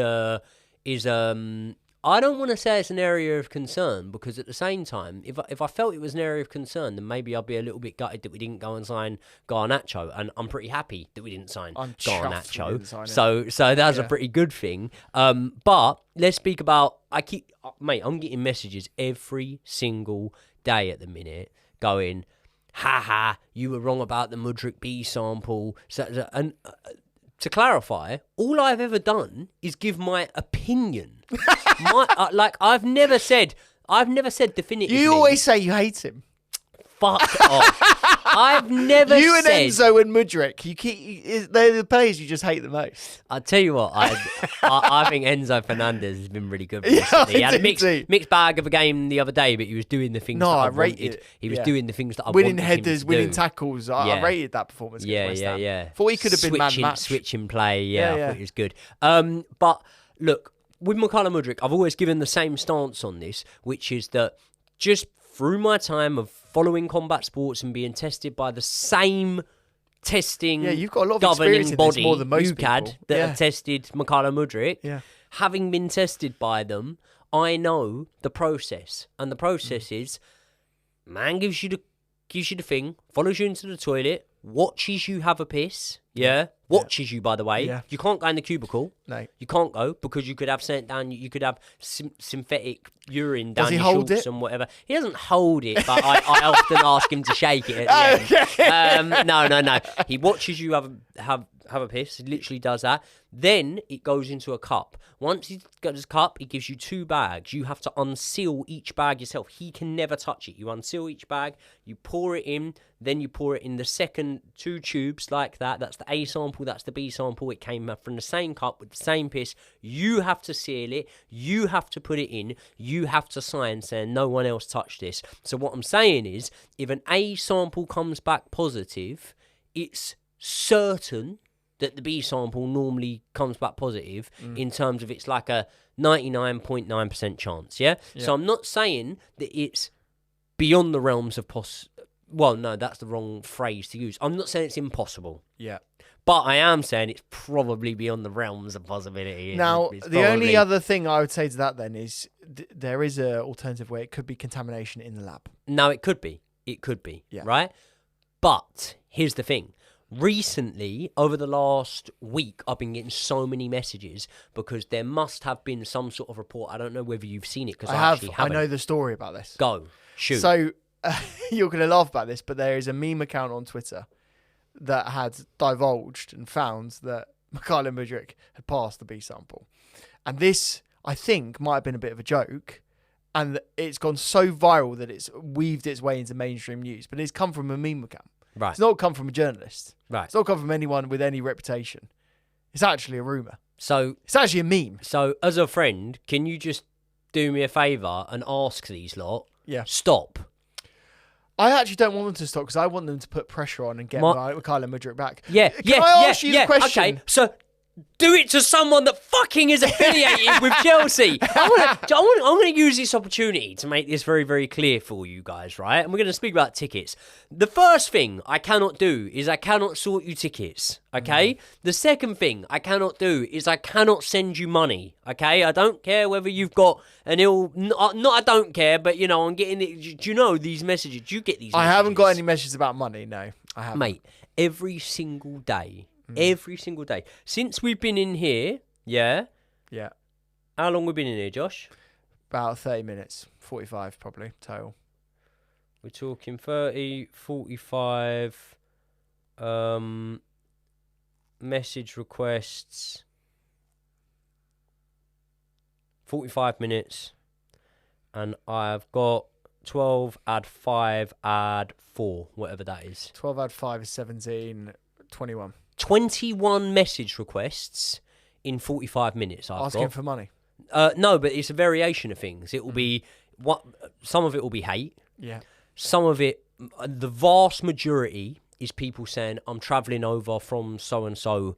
Speaker 1: I don't want to say it's an area of concern, because at the same time, if I felt it was an area of concern, then maybe I'd be a little bit gutted that we didn't go and sign Garnacho, and I'm pretty happy that we didn't sign Garnacho. So that's a pretty good thing. But let's speak about. I'm getting messages every single day at the minute going, "Ha, you were wrong about the Mudryk B sample." To clarify, all I've ever done is give my opinion. I've never said definitively.
Speaker 2: You always say you hate him.
Speaker 1: Fuck off. I've never
Speaker 2: You and
Speaker 1: said...
Speaker 2: Enzo and Mudryk, they're the players you just hate the most.
Speaker 1: I'll tell you what, I think Enzo Fernandez has been really good recently. He had a mixed bag of a game the other day, but he was doing the things that I wanted. He was doing the things that I
Speaker 2: winning
Speaker 1: wanted
Speaker 2: headers,
Speaker 1: him to
Speaker 2: winning
Speaker 1: do.
Speaker 2: tackles. I rated that performance against West Ham.
Speaker 1: Yeah.
Speaker 2: Thought he could have been man match.
Speaker 1: Switching play, I thought it was good. But look, with Mykhailo Mudryk, I've always given the same stance on this, which is that just through my time of following combat sports and being tested by the same testing
Speaker 2: you've got a lot of
Speaker 1: governing
Speaker 2: experience in
Speaker 1: body,
Speaker 2: this more than most
Speaker 1: UCAD,
Speaker 2: people.
Speaker 1: that have tested Mykhailo Mudryk, having been tested by them, I know the process. And the process is, man gives you the thing, follows you into the toilet, watches you have a piss, watches you, by the way.
Speaker 2: Yeah.
Speaker 1: You can't go in the cubicle.
Speaker 2: No.
Speaker 1: You can't go because you could have sent down, you could have synthetic urine down
Speaker 2: Does he
Speaker 1: your
Speaker 2: hold
Speaker 1: shorts
Speaker 2: it?
Speaker 1: and whatever. He doesn't hold it, but I often ask him to shake it at the end. No. He watches you have a piss. He literally does that. Then it goes into a cup. Once he's got his cup, he gives you 2 bags. You have to unseal each bag yourself. He can never touch it. You unseal each bag, you pour it in, then you pour it in the second 2 tubes like that. That's the A sample, that's the B sample. It came from the same cup with the same piss. You have to seal it. You have to put it in. You have to sign saying no one else touched this. So what I'm saying is, if an A sample comes back positive, it's certain that the B sample normally comes back positive in terms of it's like a 99.9% chance, yeah? So I'm not saying that it's beyond the realms of well, no, that's the wrong phrase to use. I'm not saying it's impossible.
Speaker 2: Yeah.
Speaker 1: But I am saying it's probably beyond the realms of possibility.
Speaker 2: Now,
Speaker 1: It's
Speaker 2: the only other thing I would say to that then is there is an alternative way. It could be contamination in the lab.
Speaker 1: No, it could be. It could be, right? But here's the thing. Recently, over the last week, I've been getting so many messages because there must have been some sort of report. I don't know whether you've seen it because I actually haven't.
Speaker 2: I know the story about this.
Speaker 1: Go. Shoot.
Speaker 2: So, you're going to laugh about this, but there is a meme account on Twitter that had divulged and found that Mykhailo Mudryk had passed the B sample. And this, I think, might have been a bit of a joke. And it's gone so viral that it's weaved its way into mainstream news. But it's come from a meme account.
Speaker 1: Right.
Speaker 2: It's not come from a journalist.
Speaker 1: Right.
Speaker 2: It's not come from anyone with any reputation. It's actually a rumour.
Speaker 1: So
Speaker 2: it's actually a meme.
Speaker 1: So as a friend, can you just do me a favour and ask these lot?
Speaker 2: Yeah.
Speaker 1: Stop.
Speaker 2: I actually don't want them to stop because I want them to put pressure on and get Mykhailo Mudryk back.
Speaker 1: Yeah.
Speaker 2: Can I ask you the question?
Speaker 1: Okay. So do it to someone that fucking is affiliated with Chelsea. I'm going to use this opportunity to make this very, very clear for you guys, right? And we're going to speak about tickets. The first thing I cannot do is I cannot sort you tickets, okay? The second thing I cannot do is I cannot send you money, okay? I don't care whether you've got an I don't care, but, you know, I'm getting it. Do you know these messages? Do you get these messages?
Speaker 2: I haven't got any messages about money, no. I haven't.
Speaker 1: Mate, every single day. Every single day. Since we've been in here, yeah?
Speaker 2: Yeah.
Speaker 1: How long we've been in here, Josh?
Speaker 2: About 30 minutes. 45 probably, total.
Speaker 1: We're talking 30, 45, message requests, 45 minutes, and I've got 12, add 5, add 4, whatever that is.
Speaker 2: 12 add 5 is 17, 21.
Speaker 1: 21 message requests in 45 minutes.
Speaker 2: Asking for money.
Speaker 1: No, but it's a variation of things. It will be some of it will be hate.
Speaker 2: Yeah.
Speaker 1: Some of it, the vast majority is people saying, "I'm travelling over from so and so.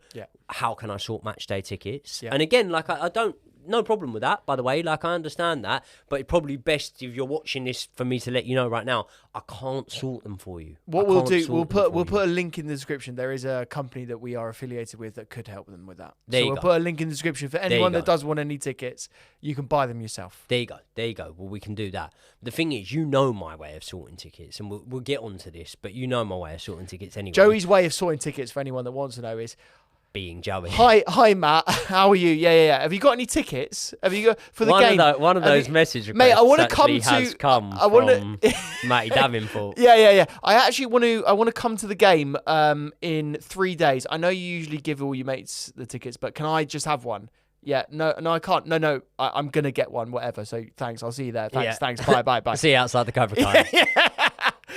Speaker 1: How can I sort match day tickets?" Yeah. And again, like I don't. No problem with that, by the way. Like, I understand that. But it's probably best if you're watching this for me to let you know right now, I can't sort them for you.
Speaker 2: What we'll do, we'll put a link in the description. There is a company that we are affiliated with that could help them with that. We'll put a link in the description for anyone that does want any tickets. You can buy them yourself.
Speaker 1: There you go. Well, we can do that. The thing is, you know my way of sorting tickets, and we'll get onto this, but you know my way of sorting tickets anyway.
Speaker 2: Joey's way of sorting tickets, for anyone that wants to know, is...
Speaker 1: being Joey.
Speaker 2: Hi, Matt. How are you? Yeah. Have you got any tickets? Have you got for the game?
Speaker 1: One of those message requests,
Speaker 2: mate, I want to
Speaker 1: come
Speaker 2: from
Speaker 1: Matty Davenport.
Speaker 2: Yeah. I actually want to come to the game in 3 days. I know you usually give all your mates the tickets, but can I just have one? Yeah, no, I can't. No, I'm gonna get one. Whatever. So thanks. I'll see you there. Thanks. Bye.
Speaker 1: See you outside the cover car.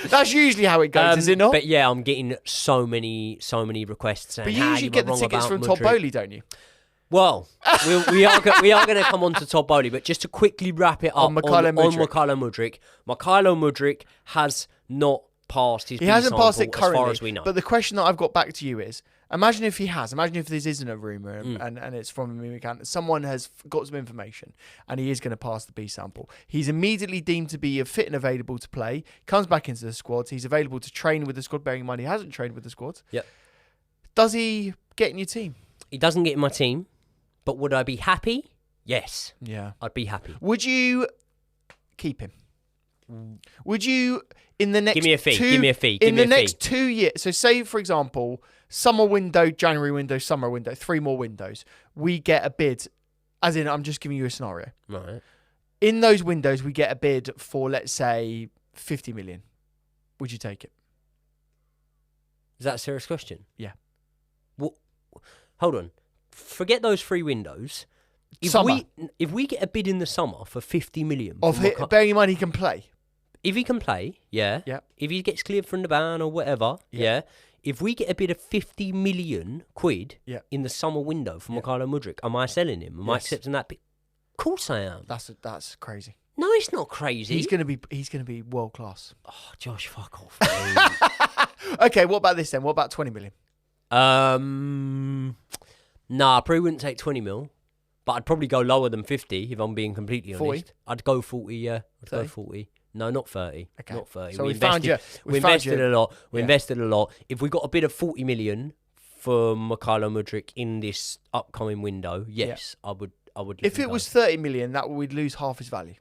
Speaker 2: That's usually how it goes, is it not?
Speaker 1: But yeah, I'm getting so many requests. Saying,
Speaker 2: But you usually get the tickets from Todd
Speaker 1: Mudryk.
Speaker 2: Boehly, don't you?
Speaker 1: Well, we are going to come on to Todd Boehly, but just to quickly wrap it up on Mykhailo Mudryk. Mykhailo Mudryk has not passed his.
Speaker 2: He hasn't passed it currently,
Speaker 1: as far as we know.
Speaker 2: But the question that I've got back to you is: imagine if he has. Imagine if this isn't a rumor and it's from a meme account. Someone has got some information and he is going to pass the B sample. He's immediately deemed to be fit and available to play. Comes back into the squad. He's available to train with the squad. Bearing in mind he hasn't trained with the squad.
Speaker 1: Yep.
Speaker 2: Does he get in your team?
Speaker 1: He doesn't get in my team. But would I be happy? Yes.
Speaker 2: Yeah.
Speaker 1: I'd be happy.
Speaker 2: Would you keep him? Would you, in the next
Speaker 1: Give me a fee. Give me a fee.
Speaker 2: In the next 2 years, so say, for example, summer window, January window, summer window, 3 more windows, we get a bid, as in, I'm just giving you a scenario.
Speaker 1: Right.
Speaker 2: In those windows, we get a bid for, let's say, 50 million. Would you take it?
Speaker 1: Is that a serious question?
Speaker 2: Yeah.
Speaker 1: Well, hold on. Forget those 3 windows. If we get a bid in the summer for 50 million,
Speaker 2: bearing in mind he can play.
Speaker 1: If he can play, yeah. If he gets cleared from the ban or whatever, yeah. If we get a bid of 50 million quid in the summer window for Mykhailo Mudryk, am I selling him? Am I accepting that bid? Of course I am.
Speaker 2: That's crazy.
Speaker 1: No, it's not crazy.
Speaker 2: He's gonna be world class.
Speaker 1: Oh, Josh, fuck off.
Speaker 2: Okay, what about this then? What about 20 million?
Speaker 1: Nah, I probably wouldn't take 20 mil, but I'd probably go lower than 50 if I'm being completely honest.
Speaker 2: 40?
Speaker 1: I'd go 40, yeah. I'd
Speaker 2: 30?
Speaker 1: go 40. No, not 30.
Speaker 2: Okay.
Speaker 1: Not 30.
Speaker 2: So we
Speaker 1: invested a lot. We invested a lot. If we got a bid of 40 million for Mykhailo Mudryk in this upcoming window, yes, I would.
Speaker 2: If it was 30 million, we'd lose half his value.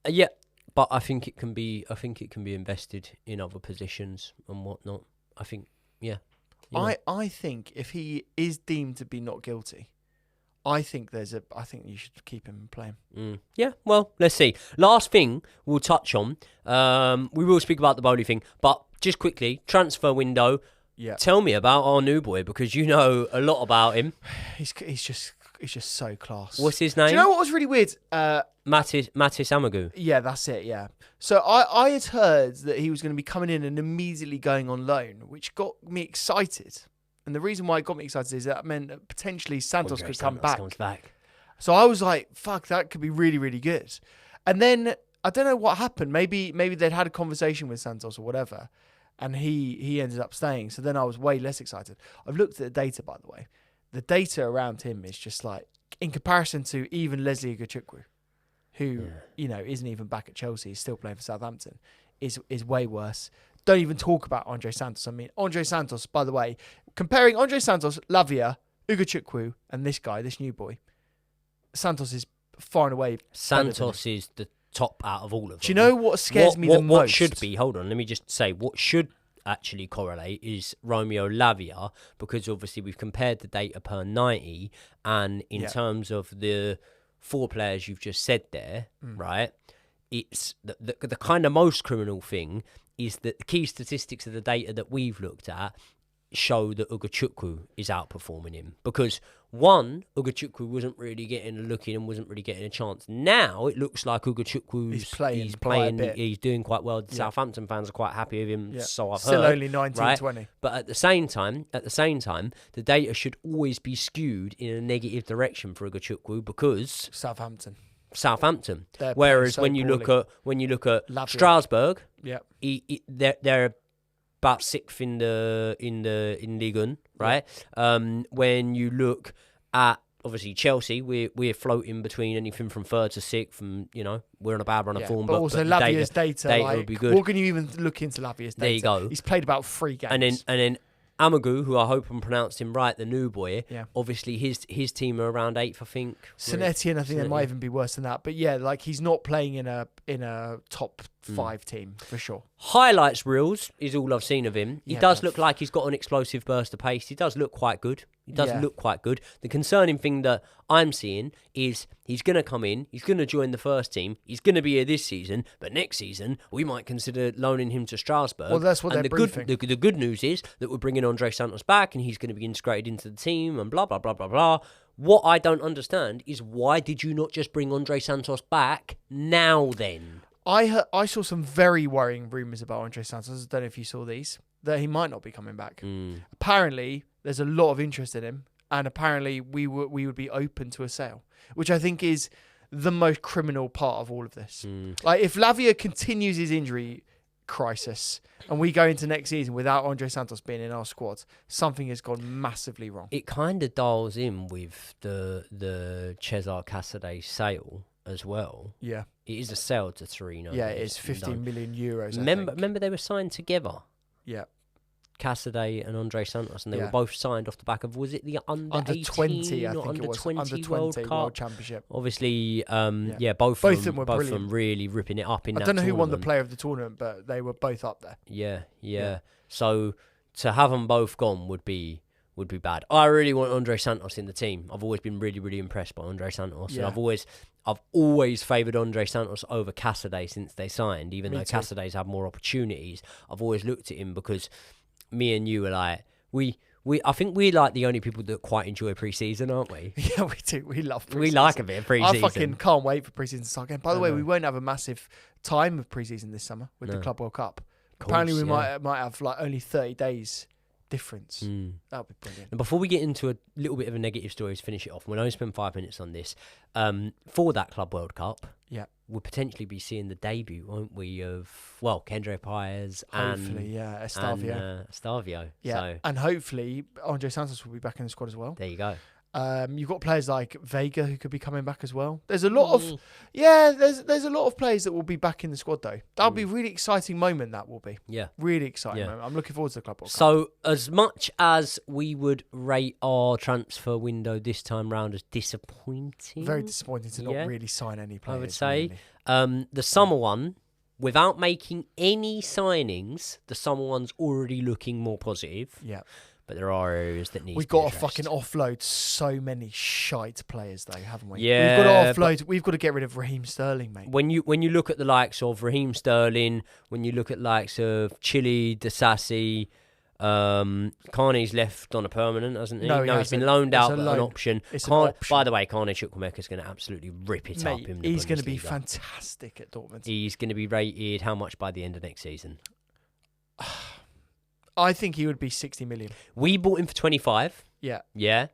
Speaker 1: Yeah, but I think it can be. I think it can be invested in other positions and whatnot. I think, yeah.
Speaker 2: I think if he is deemed to be not guilty, I think you should keep him and play him.
Speaker 1: Yeah, well, let's see. Last thing we'll touch on. We will speak about the Boehly thing, but just quickly, transfer window.
Speaker 2: Yeah.
Speaker 1: Tell me about our new boy because you know a lot about him.
Speaker 2: He's just so class.
Speaker 1: What's his name?
Speaker 2: Do you know what was really weird?
Speaker 1: Mathis Amougou.
Speaker 2: Yeah, that's it. Yeah. So I had heard that he was going to be coming in and immediately going on loan, which got me excited. And the reason why it got me excited is that meant that potentially Santos could come back.
Speaker 1: Comes back.
Speaker 2: So I was like, fuck, that could be really, really good. And then I don't know what happened. Maybe they'd had a conversation with Santos or whatever, and he ended up staying. So then I was way less excited. I've looked at the data, by the way. The data around him is just like, in comparison to even Leslie Ugachukwu, who, isn't even back at Chelsea, is still playing for Southampton, is way worse. Don't even talk about Andre Santos. I mean, Andre Santos, by the way, comparing Andre Santos, Lavia, Ugachukwu, and this guy, this new boy, Santos is far and away.
Speaker 1: Santos is the top out of all of them.
Speaker 2: Do you know what scares me the most?
Speaker 1: What should be, hold on, let me just say, what should actually correlate is Romeo Lavia, because obviously we've compared the data per 90, and in terms of the 4 players you've just said there, right, it's the kind of most criminal thing is that the key statistics of the data that we've looked at show that Ugachukwu is outperforming him. Because, one, Ugachukwu wasn't really getting a look in and wasn't really getting a chance. Now, it looks like Ugachukwu
Speaker 2: he's playing,
Speaker 1: he's doing quite well. The Southampton fans are quite happy with him, so I've
Speaker 2: Still
Speaker 1: heard.
Speaker 2: only 19,
Speaker 1: right?
Speaker 2: 20.
Speaker 1: But at the same time, the data should always be skewed in a negative direction for Ugachukwu because
Speaker 2: Southampton.
Speaker 1: Whereas when you look at
Speaker 2: Lavia.
Speaker 1: Strasbourg,
Speaker 2: they're
Speaker 1: about 6th in Ligue 1, right? When you look at obviously Chelsea, we're floating between anything from 3rd to 6th, and we're on a bad run of form.
Speaker 2: But also Lavia's data
Speaker 1: would be good.
Speaker 2: What can you even look into Lavia's data?
Speaker 1: There you go.
Speaker 2: He's played about 3 games.
Speaker 1: And then Amougou, who I hope I'm pronounced him right, the new boy. Yeah. Obviously, his team are around 8th, I think.
Speaker 2: Sanetti, and I think they might even be worse than that. But yeah, like he's not playing in a top 5 team for sure.
Speaker 1: Highlights reels is all I've seen of him. He does look like he's got an explosive burst of pace. He does look quite good. The concerning thing that I'm seeing is he's going to come in, he's going to join the first team, he's going to be here this season, but next season we might consider loaning him to Strasbourg.
Speaker 2: Well, that's what they're briefing.
Speaker 1: The good news is that we're bringing Andre Santos back and he's going to be integrated into the team and blah, blah, blah, blah, blah. What I don't understand is why did you not just bring Andre Santos back now then?
Speaker 2: I saw some very worrying rumours about Andre Santos. I don't know if you saw these, that he might not be coming back. Apparently, there's a lot of interest in him, and apparently we would be open to a sale, which I think is the most criminal part of all of this. Like, if Lavia continues his injury crisis and we go into next season without Andre Santos being in our squad, something has gone massively wrong.
Speaker 1: It kind of dials in with the Cesar Casadei sale as well.
Speaker 2: Yeah.
Speaker 1: It is a sale to Torino.
Speaker 2: Yeah, it is 15 million euros.
Speaker 1: Remember they were signed together?
Speaker 2: Yeah.
Speaker 1: Casadei and Andre Santos, and they
Speaker 2: Yeah.
Speaker 1: were both signed off the back of, was it the under
Speaker 2: 20, I
Speaker 1: or
Speaker 2: think
Speaker 1: under
Speaker 2: it was.
Speaker 1: 20
Speaker 2: Under 20
Speaker 1: World
Speaker 2: World
Speaker 1: Cup?
Speaker 2: Championship.
Speaker 1: Obviously,
Speaker 2: Both
Speaker 1: both
Speaker 2: of them were
Speaker 1: both of
Speaker 2: brilliant.
Speaker 1: them really ripping it up in that
Speaker 2: I don't know who won the
Speaker 1: tournament.
Speaker 2: player of the tournament, but they were both up there.
Speaker 1: Yeah. So to have them both gone would be bad. I really want Andre Santos in the team. I've always been really, really impressed by Andre Santos, and I've always favoured Andre Santos over Casadei since they signed. Even though Casadei's had more opportunities, I've always looked at him because me and you are like I think we're like the only people that quite enjoy pre-season, aren't we?
Speaker 2: Yeah, we do. We love pre-season.
Speaker 1: We like a bit of pre-season.
Speaker 2: I fucking can't wait for pre-season to start again. By the way, we won't have a massive time of pre-season this summer with the Club World Cup. Apparently, we might have like only 30 days difference. That would be brilliant.
Speaker 1: And before we get into a little bit of a negative story to finish it off, we'll only spend 5 minutes on this. For that Club World Cup, we'll potentially be seeing the debut, won't we, of, Kendra Paez and
Speaker 2: hopefully, Estavio.
Speaker 1: Estavio.
Speaker 2: Yeah,
Speaker 1: So,
Speaker 2: and hopefully Andre Santos will be back in the squad as well.
Speaker 1: there you go.
Speaker 2: You've got players like Vega who could be coming back as well. There's a lot of there's a lot of players that will be back in the squad though. That'll be a really exciting moment. That will be really exciting moment. I'm looking forward to the Club World Cup.
Speaker 1: So as much as we would rate our transfer window this time round as disappointing,
Speaker 2: very disappointing to not really sign any players.
Speaker 1: I would say
Speaker 2: really.
Speaker 1: the summer one, without making any signings, the summer one's already looking more positive.
Speaker 2: Yeah.
Speaker 1: But there are areas that need.
Speaker 2: We've got to fucking offload so many shite players, though, haven't we?
Speaker 1: Yeah,
Speaker 2: we've got to offload. We've got to get rid of Raheem Sterling, mate.
Speaker 1: When you look at the likes of Raheem Sterling, when you look at the likes of Chile, Desassi, Carney's left on a permanent, hasn't he?
Speaker 2: No,
Speaker 1: he's been loaned out at an option.
Speaker 2: It's an option.
Speaker 1: By the way, Carney Chukwuemeka's going to absolutely rip it up in the
Speaker 2: He's going to be
Speaker 1: Bundesliga.
Speaker 2: fantastic at Dortmund.
Speaker 1: He's going to be rated how much by the end of next season?
Speaker 2: I think he would be 60 million.
Speaker 1: We bought him for 25.
Speaker 2: Yeah.
Speaker 1: Yeah.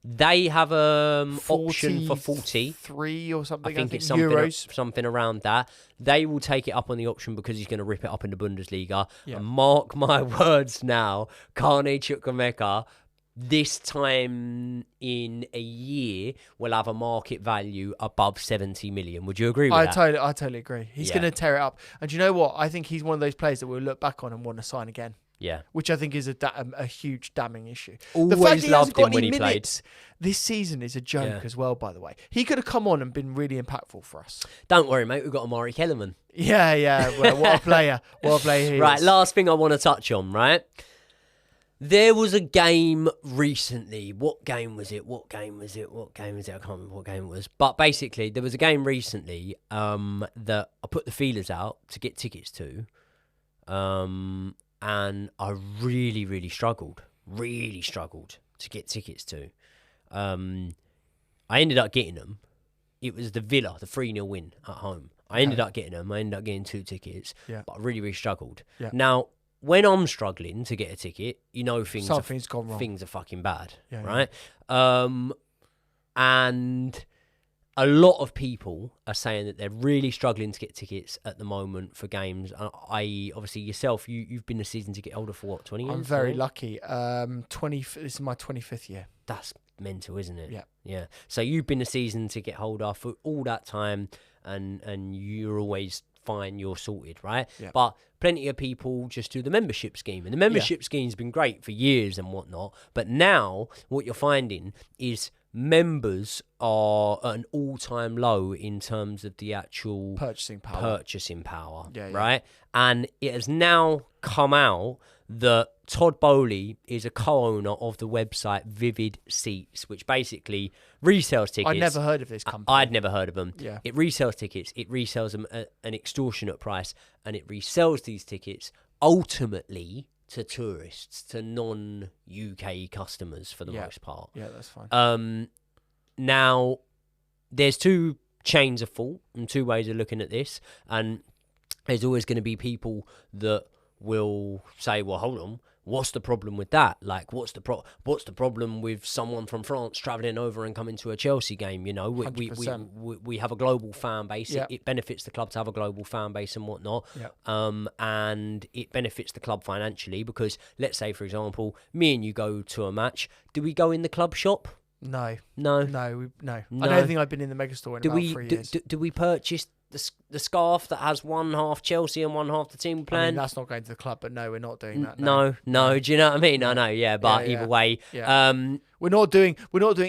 Speaker 1: They have option for 40.
Speaker 2: 3 or something.
Speaker 1: I think it's something around that. They will take it up on the option because he's going to rip it up in the Bundesliga.
Speaker 2: Yeah.
Speaker 1: And mark my words now, Carney Chukwuemeka, this time in a year, will have a market value above 70 million. Would you agree with that?
Speaker 2: I totally agree. He's going to tear it up. And do you know what? I think he's one of those players that we'll look back on and want to sign again.
Speaker 1: Yeah.
Speaker 2: Which I think is a huge damning issue.
Speaker 1: Always
Speaker 2: the fact he
Speaker 1: loved him
Speaker 2: got
Speaker 1: when
Speaker 2: any
Speaker 1: he
Speaker 2: minutes this season is a joke as well, by the way. He could have come on and been really impactful for us.
Speaker 1: Don't worry, mate. We've got Amari Kellerman.
Speaker 2: Yeah. Well, what a player. What a player he
Speaker 1: Right,
Speaker 2: is.
Speaker 1: last thing I want to touch on, right? There was a game recently. What game was it? I can't remember what game it was. But basically, there was a game recently that I put the feelers out to get tickets to. And I really, really struggled to get tickets to. I ended up getting them. It was the Villa, the 3-0 win at home. I ended up getting them. I ended up getting 2 tickets.
Speaker 2: Yeah.
Speaker 1: But I really, really struggled.
Speaker 2: Yeah.
Speaker 1: Now, when I'm struggling to get a ticket, you know
Speaker 2: something's gone wrong.
Speaker 1: Things are fucking bad,
Speaker 2: Yeah,
Speaker 1: right? And a lot of people are saying that they're really struggling to get tickets at the moment for games. Obviously yourself, you've been a season to get older for what, 20 years?
Speaker 2: I'm very lucky. 20. This is my 25th year.
Speaker 1: That's mental, isn't it?
Speaker 2: Yeah.
Speaker 1: Yeah. So you've been a season to get hold of for all that time, and you're always fine, you're sorted, right?
Speaker 2: Yeah.
Speaker 1: But plenty of people just do the membership scheme, and the membership scheme's been great for years and whatnot. But now what you're finding is members are at an all-time low in terms of the actual
Speaker 2: purchasing power. Yeah.
Speaker 1: Right? And it has now come out that Todd Boehly is a co-owner of the website Vivid Seats, which basically resells tickets.
Speaker 2: I'd never heard of this company.
Speaker 1: I'd never heard of them.
Speaker 2: Yeah.
Speaker 1: It resells tickets. It resells them at an extortionate price, and it resells these tickets ultimately to tourists, to non-UK customers for the most part.
Speaker 2: Yeah, that's fine.
Speaker 1: Now, there's 2 chains of thought and 2 ways of looking at this, and there's always going to be people that will say, well, hold on, what's the problem with that? Like, what's the problem with someone from France travelling over and coming to a Chelsea game? You know, we have a global fan base.
Speaker 2: Yeah.
Speaker 1: It benefits the club to have a global fan base and whatnot.
Speaker 2: Yeah.
Speaker 1: And it benefits the club financially because, let's say, for example, me and you go to a match. Do we go in the club shop?
Speaker 2: No.
Speaker 1: No.
Speaker 2: I don't think I've been in the megastore in about 3 years.
Speaker 1: Do we purchase the scarf that has one half Chelsea and one half the team playing?
Speaker 2: I mean, that's not going to the club, but no, we're not doing that.
Speaker 1: No. Do you know what I mean? I know, yeah, but either way,
Speaker 2: we're not doing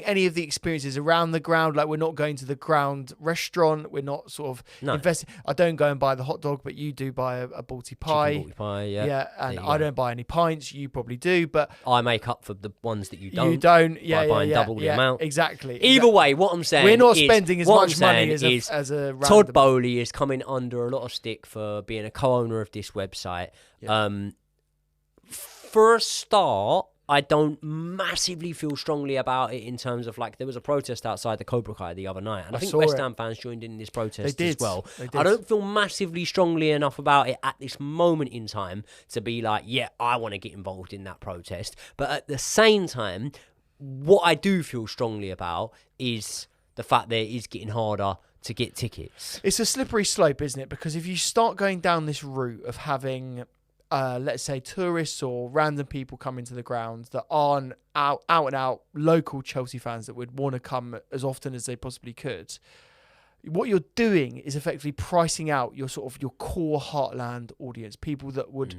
Speaker 2: any of the experiences around the ground. Like, we're not going to the ground restaurant. We're not sort of investing. I don't go and buy the hot dog, but you do buy a Balti pie.
Speaker 1: Balti pie, yeah.
Speaker 2: Yeah, and I don't buy any pints. You probably do, but
Speaker 1: I make up for the ones that you don't.
Speaker 2: You don't, by
Speaker 1: buying double the amount.
Speaker 2: Exactly.
Speaker 1: Either way, what I'm saying,
Speaker 2: we're not spending as much money as a
Speaker 1: Todd Boehly is coming under a lot of stick for being a co-owner of this website. Yeah. For a start, I don't massively feel strongly about it in terms of, like, there was a protest outside the Cobra Kai the other night, and I think West Ham fans joined in this protest as well. I don't feel massively strongly enough about it at this moment in time to be like, yeah, I want to get involved in that protest. But at the same time, what I do feel strongly about is the fact that it is getting harder to get tickets.
Speaker 2: It's a slippery slope, isn't it? Because if you start going down this route of having let's say tourists or random people coming to the ground that aren't out and out local Chelsea fans that would want to come as often as they possibly could, what you're doing is effectively pricing out your core heartland audience, people that would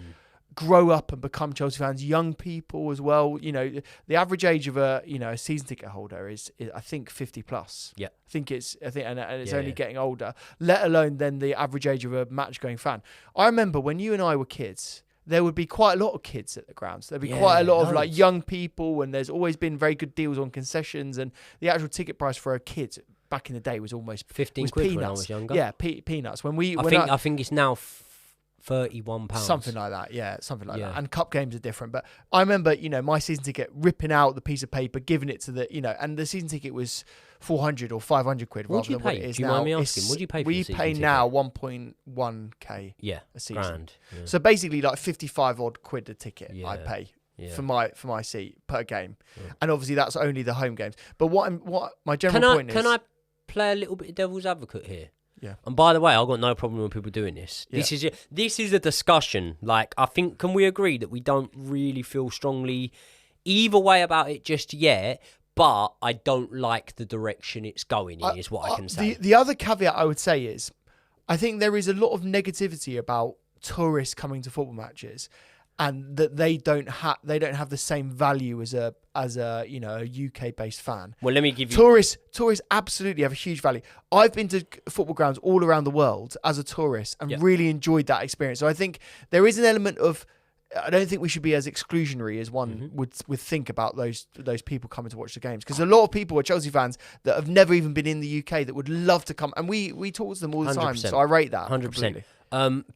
Speaker 2: grow up and become Chelsea fans, young people as well. You know, the average age of a season ticket holder is I think 50 plus.
Speaker 1: Yeah,
Speaker 2: and it's only getting older. Let alone then the average age of a match going fan. I remember when you and I were kids, there would be quite a lot of kids at the grounds. There'd be quite a lot of like young people, and there's always been very good deals on concessions. And the actual ticket price for a kid back in the day was almost
Speaker 1: 15 quid
Speaker 2: peanuts.
Speaker 1: when I was younger.
Speaker 2: Yeah, peanuts.
Speaker 1: I think it's now £31.
Speaker 2: Something like that, something like that. And cup games are different. But I remember, my season ticket, ripping out the piece of paper, giving it to the, and the season ticket was 400 or 500 quid rather than what it is now.
Speaker 1: Do you mind me asking? What do you pay for the season ticket?
Speaker 2: We pay now 1.1k a season.
Speaker 1: Grand. Yeah.
Speaker 2: So basically like 55 odd quid a ticket I pay. For my seat per game. And obviously that's only the home games. But what my general point is...
Speaker 1: Can I play a little bit of devil's advocate here?
Speaker 2: Yeah.
Speaker 1: And by the way, I've got no problem with people doing this. Yeah. This is a discussion. Like, I think, can we agree that we don't really feel strongly either way about it just yet, but I don't like the direction it's going in, is what I can say.
Speaker 2: The other caveat I would say is, I think there is a lot of negativity about tourists coming to football matches, and that they don't have the same value as a UK based fan.
Speaker 1: Well, let me give you
Speaker 2: tourists absolutely have a huge value. I've been to football grounds all around the world as a tourist and really enjoyed that experience. So I think there is an element of, I don't think we should be as exclusionary as one would think about those people coming to watch the games, because a lot of people are Chelsea fans that have never even been in the UK that would love to come, and we talk to them all the 100%. Time. So I rate that
Speaker 1: 100%.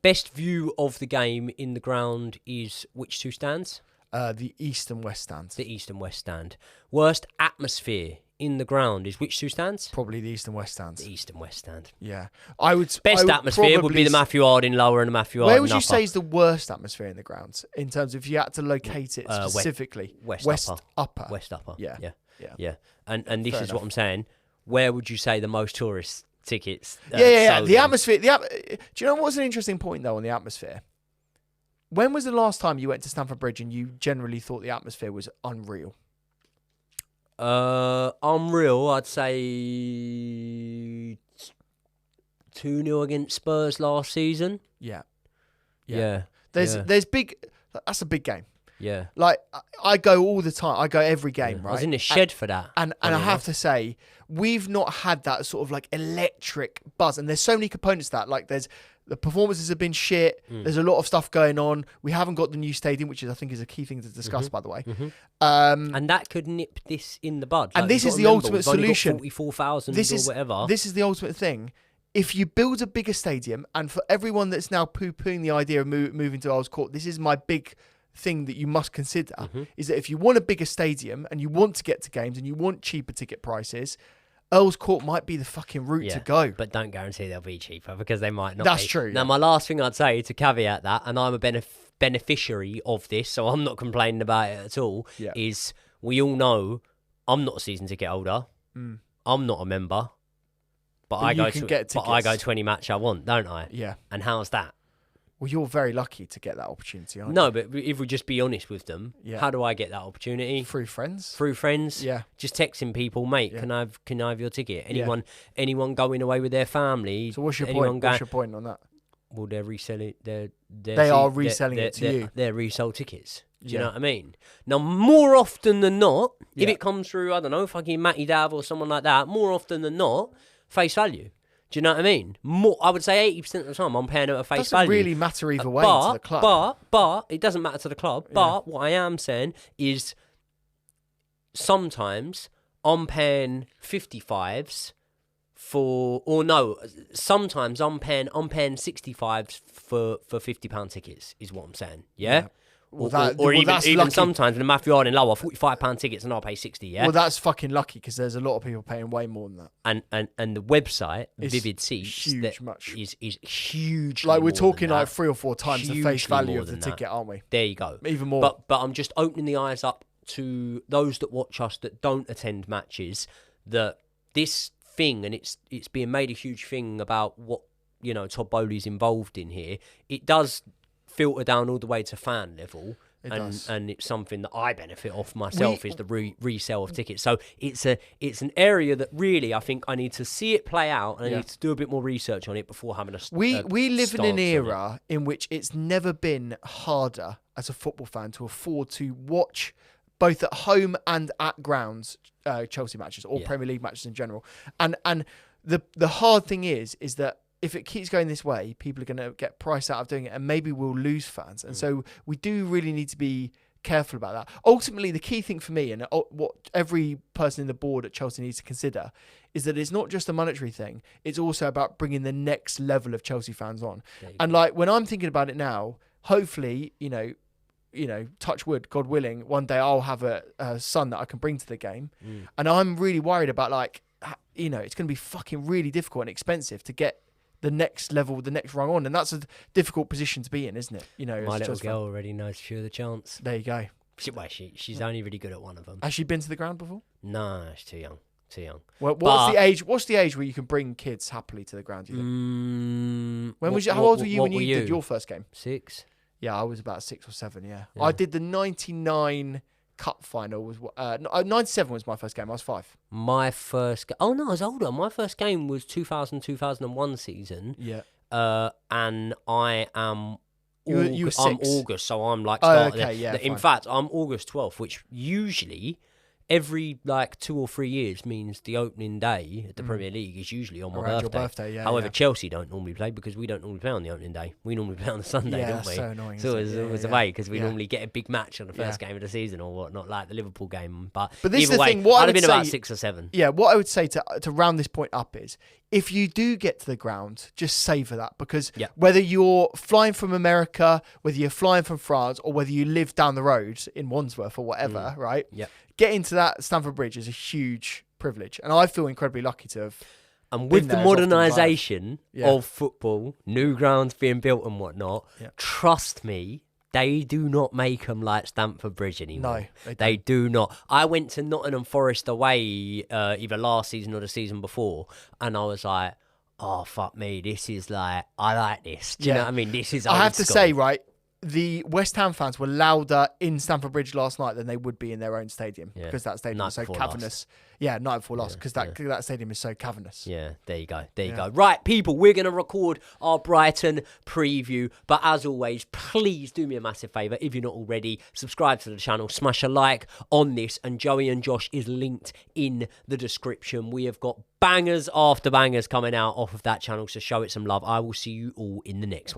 Speaker 1: Best view of the game in the ground is which two stands?
Speaker 2: The East and West stands.
Speaker 1: The East and West stand. Worst atmosphere in the ground is which two stands?
Speaker 2: Probably the East and West stands.
Speaker 1: The East and West stand.
Speaker 2: Yeah.
Speaker 1: Best atmosphere would be the Matthew Harding lower and the Matthew Harding upper.
Speaker 2: Where would you say is the worst atmosphere in the grounds, in terms of if you had to locate it specifically?
Speaker 1: West upper. West upper. Yeah. And this is what I'm saying. Where would you say the most tourist tickets?
Speaker 2: The atmosphere. Do you know what's an interesting point though on the atmosphere? When was the last time you went to Stamford Bridge and you generally thought the atmosphere was unreal?
Speaker 1: Unreal, I'd say 2-0 against Spurs last season.
Speaker 2: Yeah.
Speaker 1: There's
Speaker 2: big. That's a big game.
Speaker 1: Yeah.
Speaker 2: Like, I go all the time. I go every game, right?
Speaker 1: I was in the shed for that.
Speaker 2: And I have to say, we've not had that sort of like electric buzz. And there's so many components to that. Like, the performances have been shit. There's a lot of stuff going on. We haven't got the new stadium, which I think is a key thing to discuss, by the way.
Speaker 1: And that could nip this in the bud.
Speaker 2: And this is the ultimate solution.
Speaker 1: 44,000 or whatever.
Speaker 2: This is the ultimate thing. If you build a bigger stadium, and for everyone that's now poo-pooing the idea of moving to Earls Court, this is my big thing that you must consider, is that if you want a bigger stadium and you want to get to games and you want cheaper ticket prices, Earl's Court might be the fucking route to go.
Speaker 1: But don't guarantee they'll be cheaper because they might not.
Speaker 2: That's
Speaker 1: be.
Speaker 2: true.
Speaker 1: Now, my last thing I'd say to caveat that, and I'm a beneficiary of this, so I'm not complaining about it at all, is we all know I'm not a season ticket holder. I'm not a member. But I go 20 match I want, don't I?
Speaker 2: Yeah.
Speaker 1: And how's that?
Speaker 2: Well, you're very lucky to get that opportunity, aren't you?
Speaker 1: No, but if we just be honest with them, how do I get that opportunity?
Speaker 2: Through friends.
Speaker 1: Through friends?
Speaker 2: Yeah.
Speaker 1: Just texting people, mate, can I have your ticket? Anyone going away with their family?
Speaker 2: So what's your point? What's your point on that?
Speaker 1: Well, they're reselling.
Speaker 2: They are reselling it to you.
Speaker 1: They're resale tickets. Do you know what I mean? Now, more often than not, if it comes through, I don't know, fucking Matty Dav or someone like that, more often than not, face value. Do you know what I mean? I would say 80% of the time I'm paying it at face value.
Speaker 2: Doesn't really matter either way to the club.
Speaker 1: But it doesn't matter to the club. But what I am saying is sometimes I'm paying 55s sometimes I'm paying 65s for £50 tickets is what I'm saying. Yeah. Or even sometimes in the Matthew Arden lower, £45 tickets and I'll pay 60. Yeah.
Speaker 2: Well, that's fucking lucky because there's a lot of people paying way more than that.
Speaker 1: And the website
Speaker 2: it's
Speaker 1: Vivid Seats is huge.
Speaker 2: Like we're talking like 3 or 4 times the face value of the ticket, aren't we?
Speaker 1: There you go.
Speaker 2: Even more.
Speaker 1: But I'm just opening the eyes up to those that watch us that don't attend matches. That this thing, and it's being made a huge thing about what Todd Boehly's involved in here. It does filter down all the way to fan level, and it's something that I benefit off myself is the resale of tickets. So it's an area that really I think I need to see it play out, and I need to do a bit more research on it before having a.
Speaker 2: We live in an era in which it's never been harder as a football fan to afford to watch both at home and at grounds Chelsea matches or Premier League matches in general, and the hard thing is that if it keeps going this way, people are going to get priced out of doing it, and maybe we'll lose fans. And so we do really need to be careful about that. Ultimately, the key thing for me, and what every person in the board at Chelsea needs to consider, is that it's not just a monetary thing. It's also about bringing the next level of Chelsea fans on. And like when I'm thinking about it now, hopefully, touch wood, God willing, one day I'll have a son that I can bring to the game. And I'm really worried about it's going to be fucking really difficult and expensive to get the next level, the next rung on, and that's a difficult position to be in, isn't it?
Speaker 1: My little girl already knows a few of the chants.
Speaker 2: There you go.
Speaker 1: She's only really good at one of them.
Speaker 2: Has she been to the ground before?
Speaker 1: No, she's too young.
Speaker 2: Well, what's the age? What's the age where you can bring kids happily to the ground? Do you think? How old were you when you did your first game?
Speaker 1: 6.
Speaker 2: Yeah, I was about 6 or 7. Yeah. I did the 99 cup final. Was 97 was my first game. I was 5.
Speaker 1: My first. Oh no, I was older. My first game was 2001 season.
Speaker 2: Yeah.
Speaker 1: And I am.
Speaker 2: You were 6.
Speaker 1: I'm August, so I'm like starting.
Speaker 2: Okay, yeah.
Speaker 1: In fact, I'm August 12th, which usually every 2 or 3 years means the opening day at the Premier League is usually on my birthday.
Speaker 2: Your birthday, yeah.
Speaker 1: However, Chelsea don't normally play because we don't normally play on the opening day. We normally play on the Sunday, don't we?
Speaker 2: Yeah, so annoying.
Speaker 1: So it was away because we normally get a big match on the first game of the season or whatnot, like the Liverpool game. But
Speaker 2: this is
Speaker 1: either
Speaker 2: the
Speaker 1: way,
Speaker 2: thing. What
Speaker 1: I'd have been about 6 or 7.
Speaker 2: Yeah, what I would say to round this point up is, if you do get to the ground, just savour that, because whether you're flying from America, whether you're flying from France, or whether you live down the road in Wandsworth or whatever, right?
Speaker 1: Yeah.
Speaker 2: Getting to that Stamford Bridge is a huge privilege, and I feel incredibly lucky to have.
Speaker 1: And with the modernisation of football, new grounds being built and whatnot, trust me, they do not make them like Stamford Bridge anymore.
Speaker 2: No,
Speaker 1: they do not. I went to Nottingham Forest away either last season or the season before, and I was like, oh, fuck me, this is I like this. Do you know what I mean? This is old
Speaker 2: I have to
Speaker 1: school.
Speaker 2: say, right, the West Ham fans were louder in Stamford Bridge last night than they would be in their own stadium because that stadium is so cavernous. Yeah, night before last because that stadium is so cavernous.
Speaker 1: Yeah, there you go. There you go. Right, people, we're going to record our Brighton preview. But as always, please do me a massive favour. If you're not already, subscribe to the channel, smash a like on this. And Joey and Josh is linked in the description. We have got bangers after bangers coming out off of that channel. So show it some love. I will see you all in the next one.